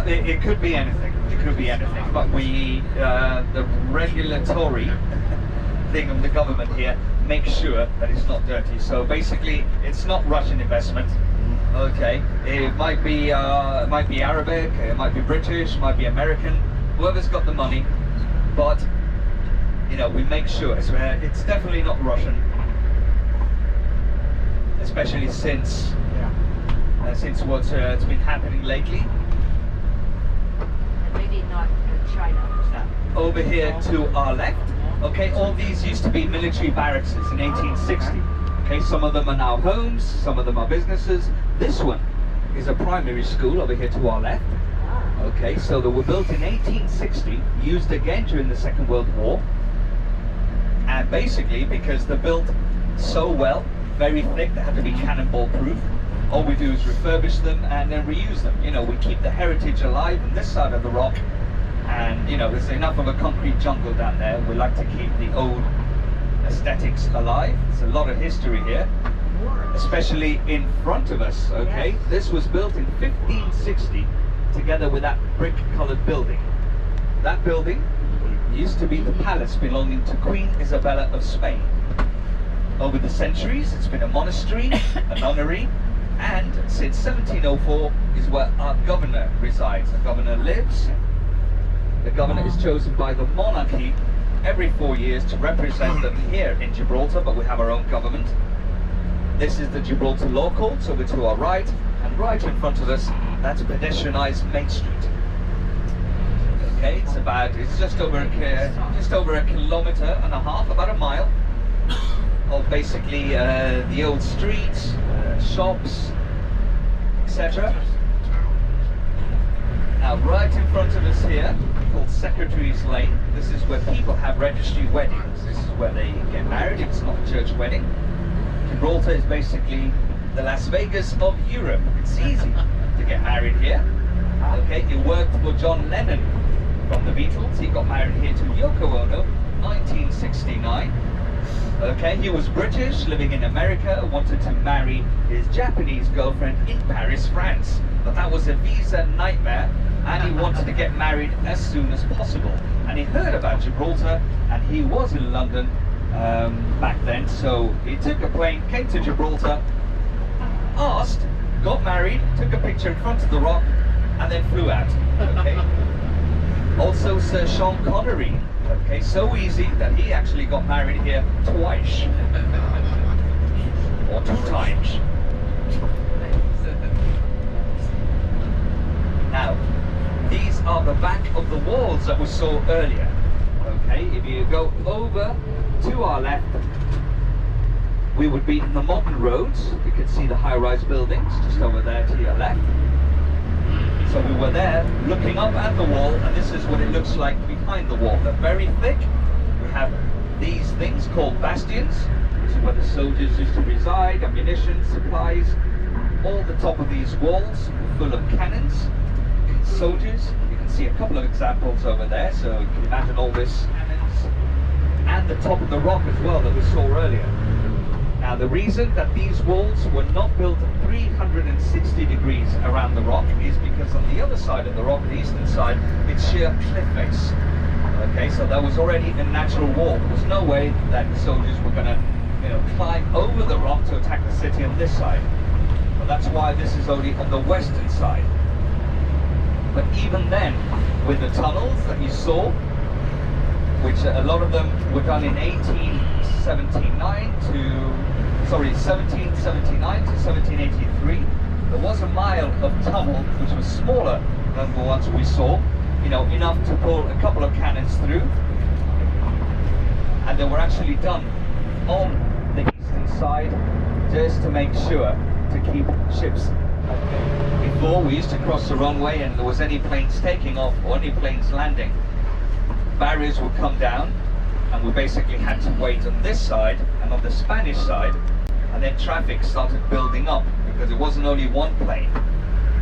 it could be anything. It could be anything. But we, the regulatory thing of the government here, make sure that it's not dirty. So basically, it's not Russian investment. Okay, it might be Arabic, it might be British, might be American, whoever's got the money. But you know, we make sure it's definitely not Russian, especially since what's been happening lately. And maybe not China. Over here to our left, okay, all these used to be military barracks in 1860. Okay, some of them are now homes, some of them are businesses. This one is a primary school over here to our left. Okay, so they were built in 1860, used again during the Second World War. And basically, because they're built so well, very thick, they have to be cannonball proof. All we do is refurbish them and then reuse them. You know, we keep the heritage alive on this side of the rock. And you know, there's enough of a concrete jungle down there. We like to keep the old aesthetics alive. There's a lot of history here, especially in front of us. Okay, this was built in 1560 together with that brick colored building. That building used to be the palace belonging to Queen Isabella of Spain. Over the centuries, it's been a monastery, a nunnery, and since 1704 is where our governor resides. The governor lives. The governor is chosen by the monarchy every 4 years to represent them here in Gibraltar, but we have our own government. This is the Gibraltar Law Court, so we're to our right, and right in front of us, that's pedestrianised Main Street. Okay, it's just over a kilometre and a half, about a mile, of basically the old streets, shops, etc. Now, right in front of us here, called Secretary's Lane. This is where people have registry weddings. This is where they get married. It's not a church wedding. Gibraltar is basically the Las Vegas of Europe. It's easy to get married here. Okay, it worked for John Lennon from the Beatles. He got married here to Yoko Ono, 1969. Okay, he was British, living in America, wanted to marry his Japanese girlfriend in Paris, France. But that was a visa nightmare, and he wanted to get married as soon as possible. And he heard about Gibraltar, and he was in London back then, so he took a plane, came to Gibraltar, asked, got married, took a picture in front of the rock, and then flew out. Okay. Also Sir Sean Connery. Okay, so easy that he actually got married here twice. Or 2 times. Now, these are the back of the walls that we saw earlier. Okay, if you go over to our left, we would be in the modern roads. You can see the high-rise buildings just over there to your left. So we were there looking up at the wall, and this is what it looks like behind the wall. They're very thick. We have these things called bastions. This is where the soldiers used to reside, ammunition, supplies. All the top of these walls were full of cannons, soldiers. You can see a couple of examples over there, so you can imagine all this cannons. And the top of the rock as well that we saw earlier. Now, the reason that these walls were not built 360 degrees around the rock is because on the other side of the rock, the eastern side, it's sheer cliff face. Okay, so there was already a natural wall. There was no way that the soldiers were going to, climb over the rock to attack the city on this side. But that's why this is only on the western side. But even then, with the tunnels that you saw, which a lot of them were done in 1779 to 1783. There was a mile of tunnel which was smaller than the ones we saw, enough to pull a couple of cannons through. And they were actually done on the eastern side just to make sure to keep ships. Before, we used to cross the runway and there was any planes taking off or any planes landing, barriers would come down and we basically had to wait on this side and on the Spanish side, and then traffic started building up because it wasn't only one plane.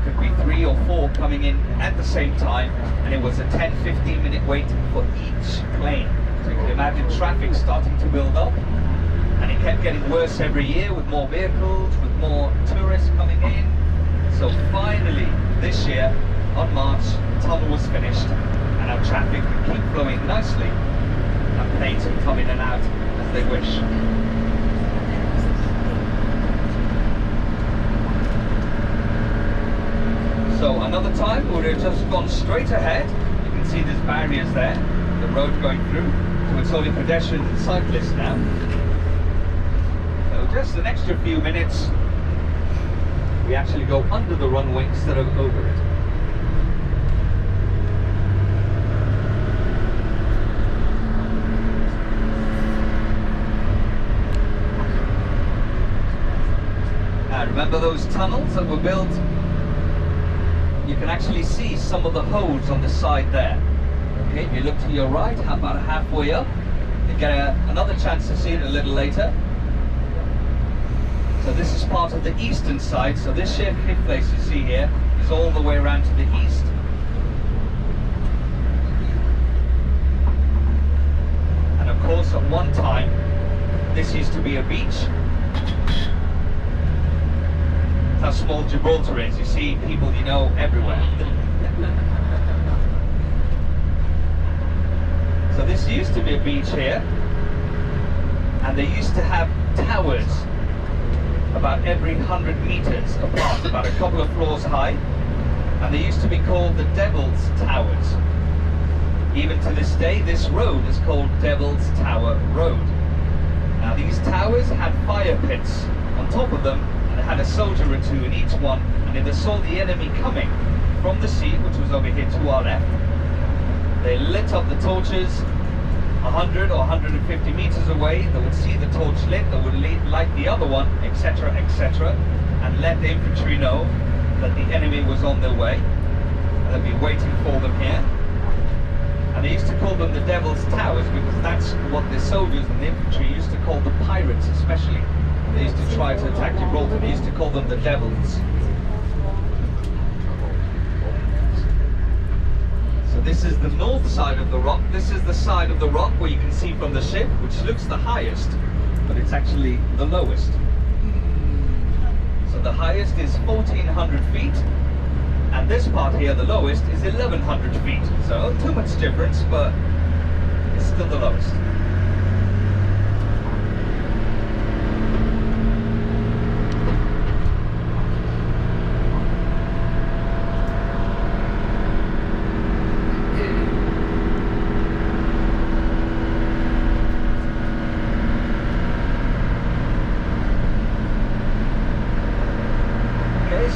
It could be 3 or 4 coming in at the same time, and it was a 10-15 minute wait for each plane. So you can imagine traffic starting to build up, and it kept getting worse every year with more vehicles, with more tourists coming in. So finally, this year, on March, the tunnel was finished, and our traffic could keep flowing nicely, and planes could come in and out as they wish. So another time we would have just gone straight ahead. You can see there's barriers there, the road going through, so it's only pedestrians and cyclists now. So just an extra few minutes, we actually go under the runway instead of over it. Now remember those tunnels that were built? You can actually see some of the holes on the side there. Okay, if you look to your right, about halfway up, you get another chance to see it a little later. So this is part of the eastern side, so this sheer cliff face you see here is all the way around to the east. And of course at one time, this used to be a beach. How small Gibraltar is. You see people you know everywhere. So this used to be a beach here, and they used to have towers about every 100 meters apart, about a couple of floors high, and they used to be called the Devil's Towers. Even to this day, this road is called Devil's Tower Road. Now these towers had fire pits on top of them, and they had a soldier or two in each one, and if they saw the enemy coming from the sea, which was over here to our left, they lit up the torches 100 or 150 meters away. They would see the torch lit, they would light the other one, etc., etc., and let the infantry know that the enemy was on their way, and they'd be waiting for them here. And they used to call them the Devil's Towers because that's what the soldiers and the infantry used to call the pirates, especially. They used to try to attack Gibraltar. They used to call them the Devils. So this is the north side of the rock. This is the side of the rock where you can see from the ship, which looks the highest, but it's actually the lowest. So the highest is 1,400 feet, and this part here, the lowest, is 1,100 feet. So too much difference, but it's still the lowest.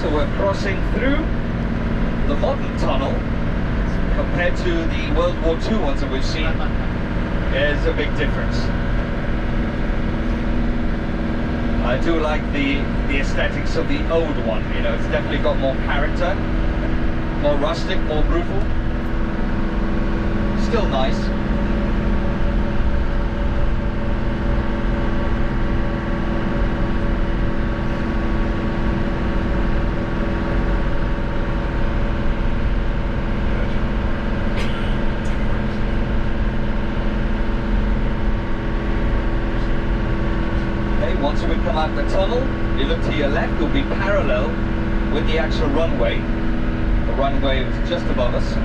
So we're crossing through the modern tunnel compared to the World War II ones that we've seen. There's a big difference. I do like the aesthetics of the old one, you know, it's definitely got more character, more rustic, more brutal. Still nice. Once we come out the tunnel, you look to your left, it'll be parallel with the actual runway. The runway is just above us.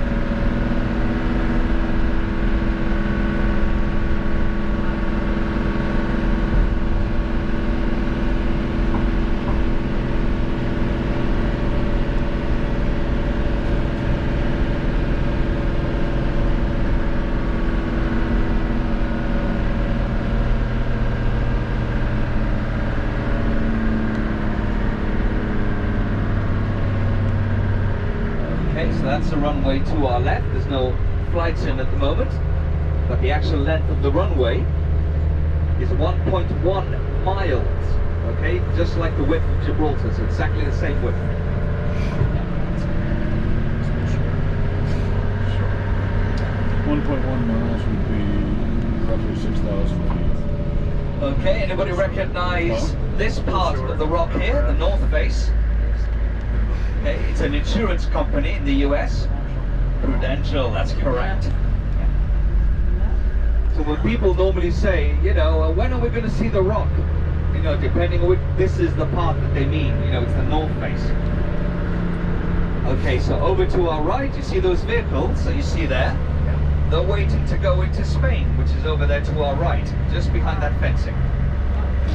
So that's the runway to our left. There's no flights in at the moment, but the actual length of the runway is 1.1 miles. Okay, just like the width of Gibraltar, so exactly the same width. 1.1 miles would be roughly 6,000. Okay, anybody recognize this part of the rock here, the north face? Okay, it's an insurance company in the US. Prudential, that's correct. So when people normally say, you know, when are we going to see the rock? You know, depending on which, this is the part that they mean, you know, it's the north face. Okay, so over to our right, you see those vehicles that you see there? They're waiting to go into Spain, which is over there to our right, just behind that fencing.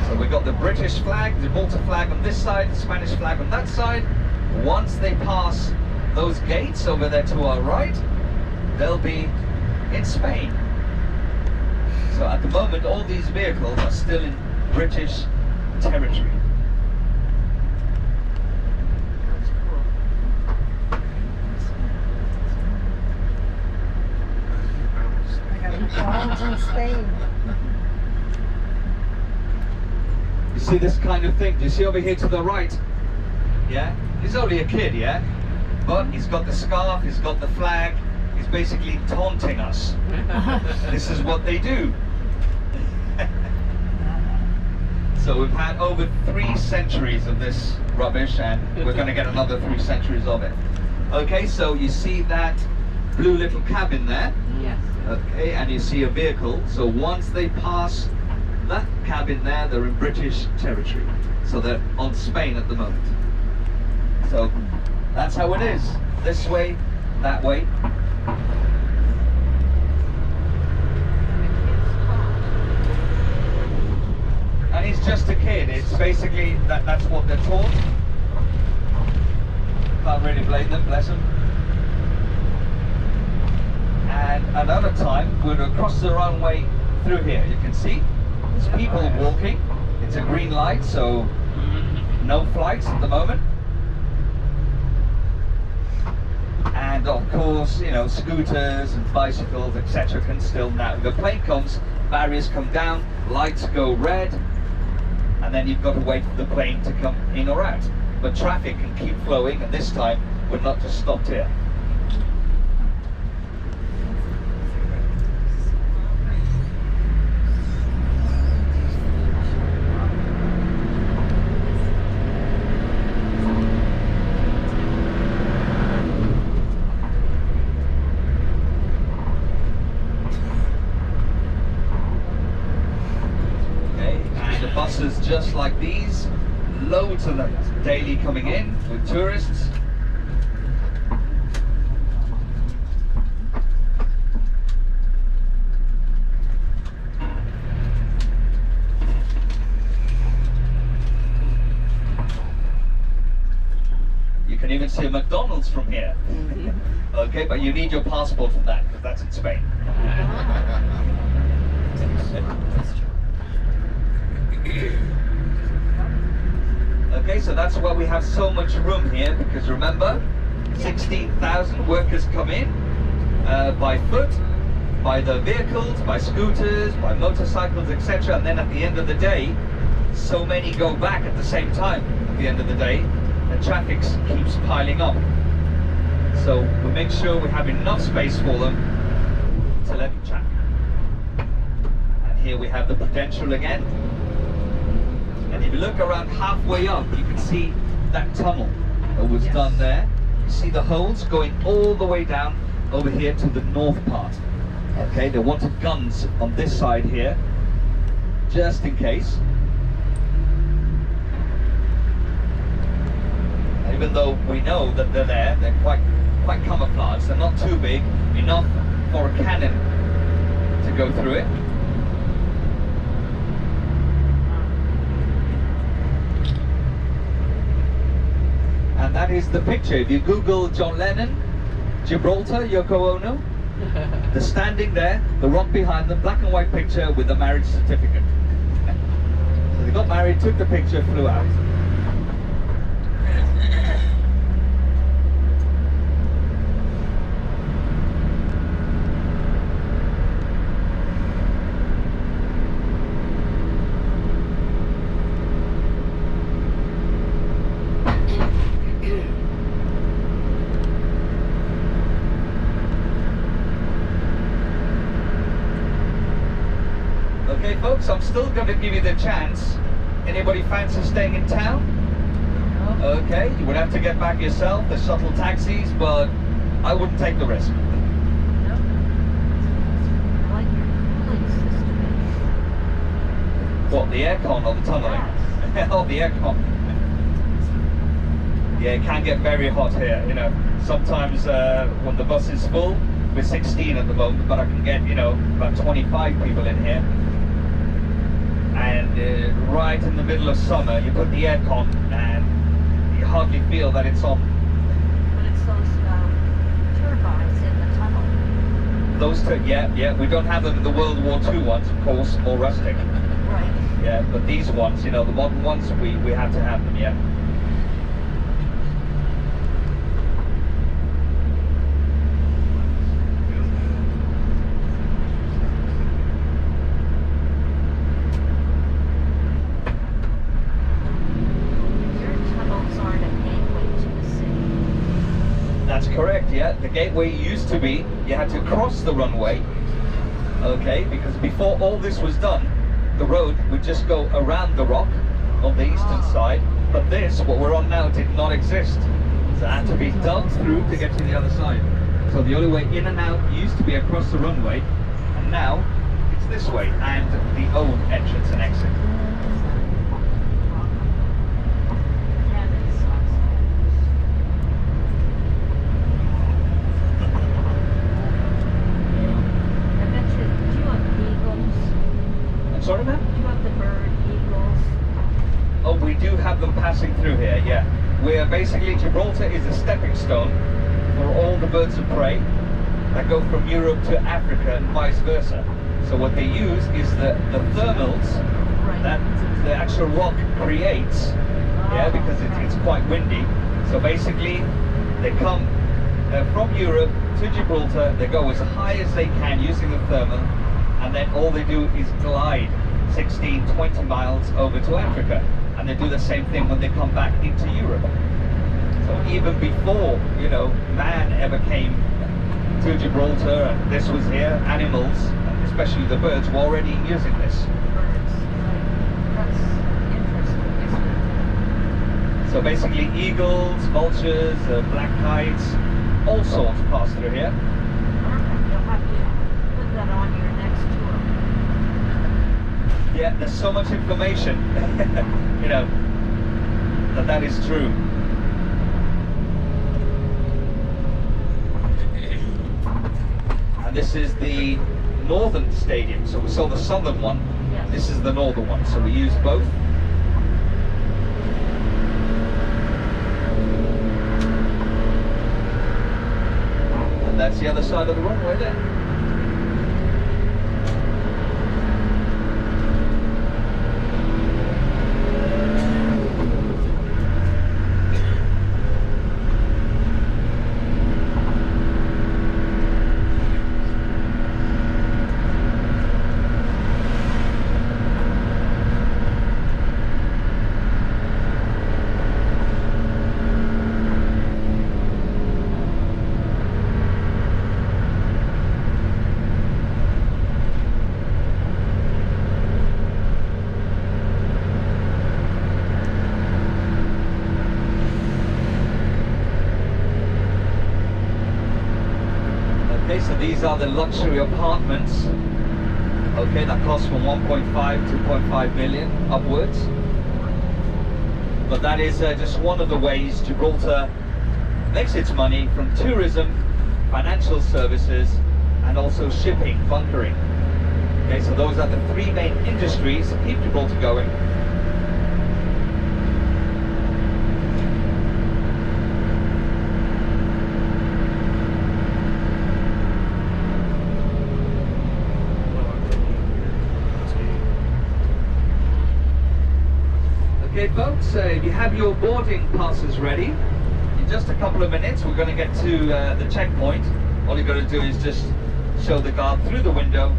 So we've got the British flag, the Gibraltar flag on this side, the Spanish flag on that side. Once they pass those gates over there to our right, they'll be in Spain. So at the moment, all these vehicles are still in British territory. in Spain. You see this kind of thing? Do you see over here to the right? Yeah? He's only a kid, yeah? But he's got the scarf, he's got the flag, he's basically taunting us. This is what they do. So we've had over 3 centuries of this rubbish, and we're going to get another 3 centuries of it. Okay, so you see that blue little cabin there? Yes. Okay, and you see a vehicle. So once they pass that cabin there, they're in British territory. So they're on Spain at the moment. So that's how it is. This way, that way. And he's just a kid. It's basically that's what they're taught. Can't really blame them, bless them. And another time, we're across the runway through here. You can see there's people walking. It's a green light, so no flights at the moment. And of course, you know, scooters and bicycles, etc. can still now. The plane comes, barriers come down, lights go red, and then you've got to wait for the plane to come in or out. But traffic can keep flowing, and this time we're not just stopped here. Buses just like these, loads of them daily coming in with tourists. You can even see a McDonald's from here. Okay, but you need your passport for that, because that's in Spain. Okay, so that's why we have so much room here, because remember, 16,000 workers come in by foot, by the vehicles, by scooters, by motorcycles, etc. And then at the end of the day, so many go back at the same time at the end of the day, and traffic keeps piling up. So we make sure we have enough space for them to let them traffic. And here we have the Prudential again. And if you look around halfway up, you can see that tunnel that was done there. You see the holes going all the way down over here to the north part. Okay, they wanted guns on this side here, just in case. Even though we know that they're there, they're quite camouflaged. They're not too big, enough for a cannon to go through it. And that is the picture. If you Google John Lennon, Gibraltar, Yoko Ono, they're standing there, the rock behind them, black and white picture with the marriage certificate. So they got married, took the picture, flew out. folks, I'm still going to give you the chance. Anybody fancy staying in town? Okay, you would have to get back yourself. There's shuttle taxis, but I wouldn't take the risk. Nope. I like your cooling system. What, the aircon or the tunneling? Oh, the aircon. Yeah, it can get very hot here. You know, sometimes when the bus is full, we're 16 at the moment, but I can get, you know, about 25 people in here. And right in the middle of summer, you put the aircon and you hardly feel that it's on. But it's those turbines in the tunnel. Those two, yeah, we don't have them in the World War II ones, of course, more rustic. Right. Yeah, but these ones, you know, the modern ones, we have to have them, yeah. Your tunnels aren't a gateway to the city. That's correct, yeah. The gateway used to be, you had to cross the runway, okay, because before all this was done, the road would just go around the rock on the eastern side, but this, what we're on now, did not exist. So it had to be dug through to get to the other side. So the only way in and out used to be across the runway, and now it's this way, and the old entrance and exit. Yeah, that sucks. I bet you, do you have eagles? I'm sorry, ma'am? Do you have the bird eagles? Oh, we do have them passing through here, yeah. We're basically, Gibraltar is a stepping stone for all the birds of prey that go from Europe to Africa and vice versa. So what they use is the thermals that the actual rock creates, yeah, because it's quite windy. So basically, they come from Europe to Gibraltar, they go as high as they can using the thermal, and then all they do is glide 16, 20 miles over to Africa. And they do the same thing when they come back into Europe. So even before, you know, man ever came to Gibraltar and this was here, animals, and especially the birds, were already using this. Birds, right. That's interesting, isn't it? So basically eagles, vultures, black kites, all sorts pass through here. Perfect. You'll have to put that on your next tour. Yeah, there's so much information, you know, that is true. And this is the northern stadium. So we saw the southern one. Yes. This is the northern one. So we use both. And that's the other side of the runway there. Okay, so these are the luxury apartments. Okay, that cost from 1.5 to 2.5 million upwards. But that is just one of the ways Gibraltar makes its money from tourism, financial services, and also shipping, bunkering. Okay, so those are the three main industries that keep Gibraltar going. Okay folks, if you have your boarding passes ready, in just a couple of minutes we're going to get to the checkpoint. All you've got to do is just show the guard through the window.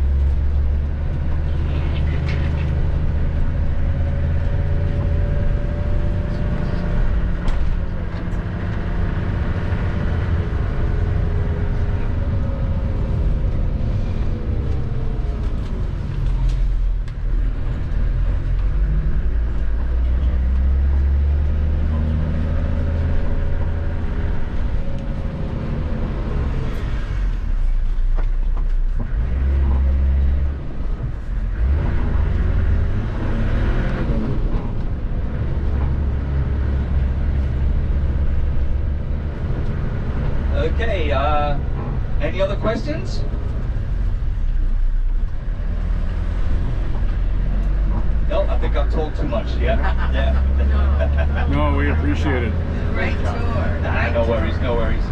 Any other questions? No, I think I've told too much. Yeah. Yeah. No, we appreciate it. Great tour. Nah, no worries, no worries.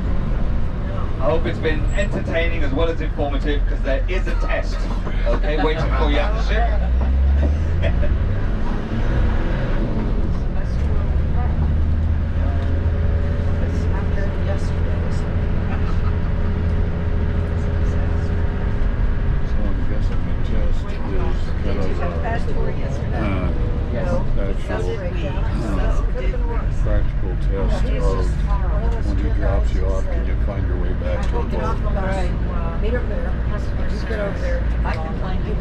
I hope it's been entertaining as well as informative, because there is a test, okay, waiting for you at the ship. So I'm guessing the test is kind of practical test of when he drops you off, can you find your way back to the boat? Right. Meet over there. Just get over there. I can find you.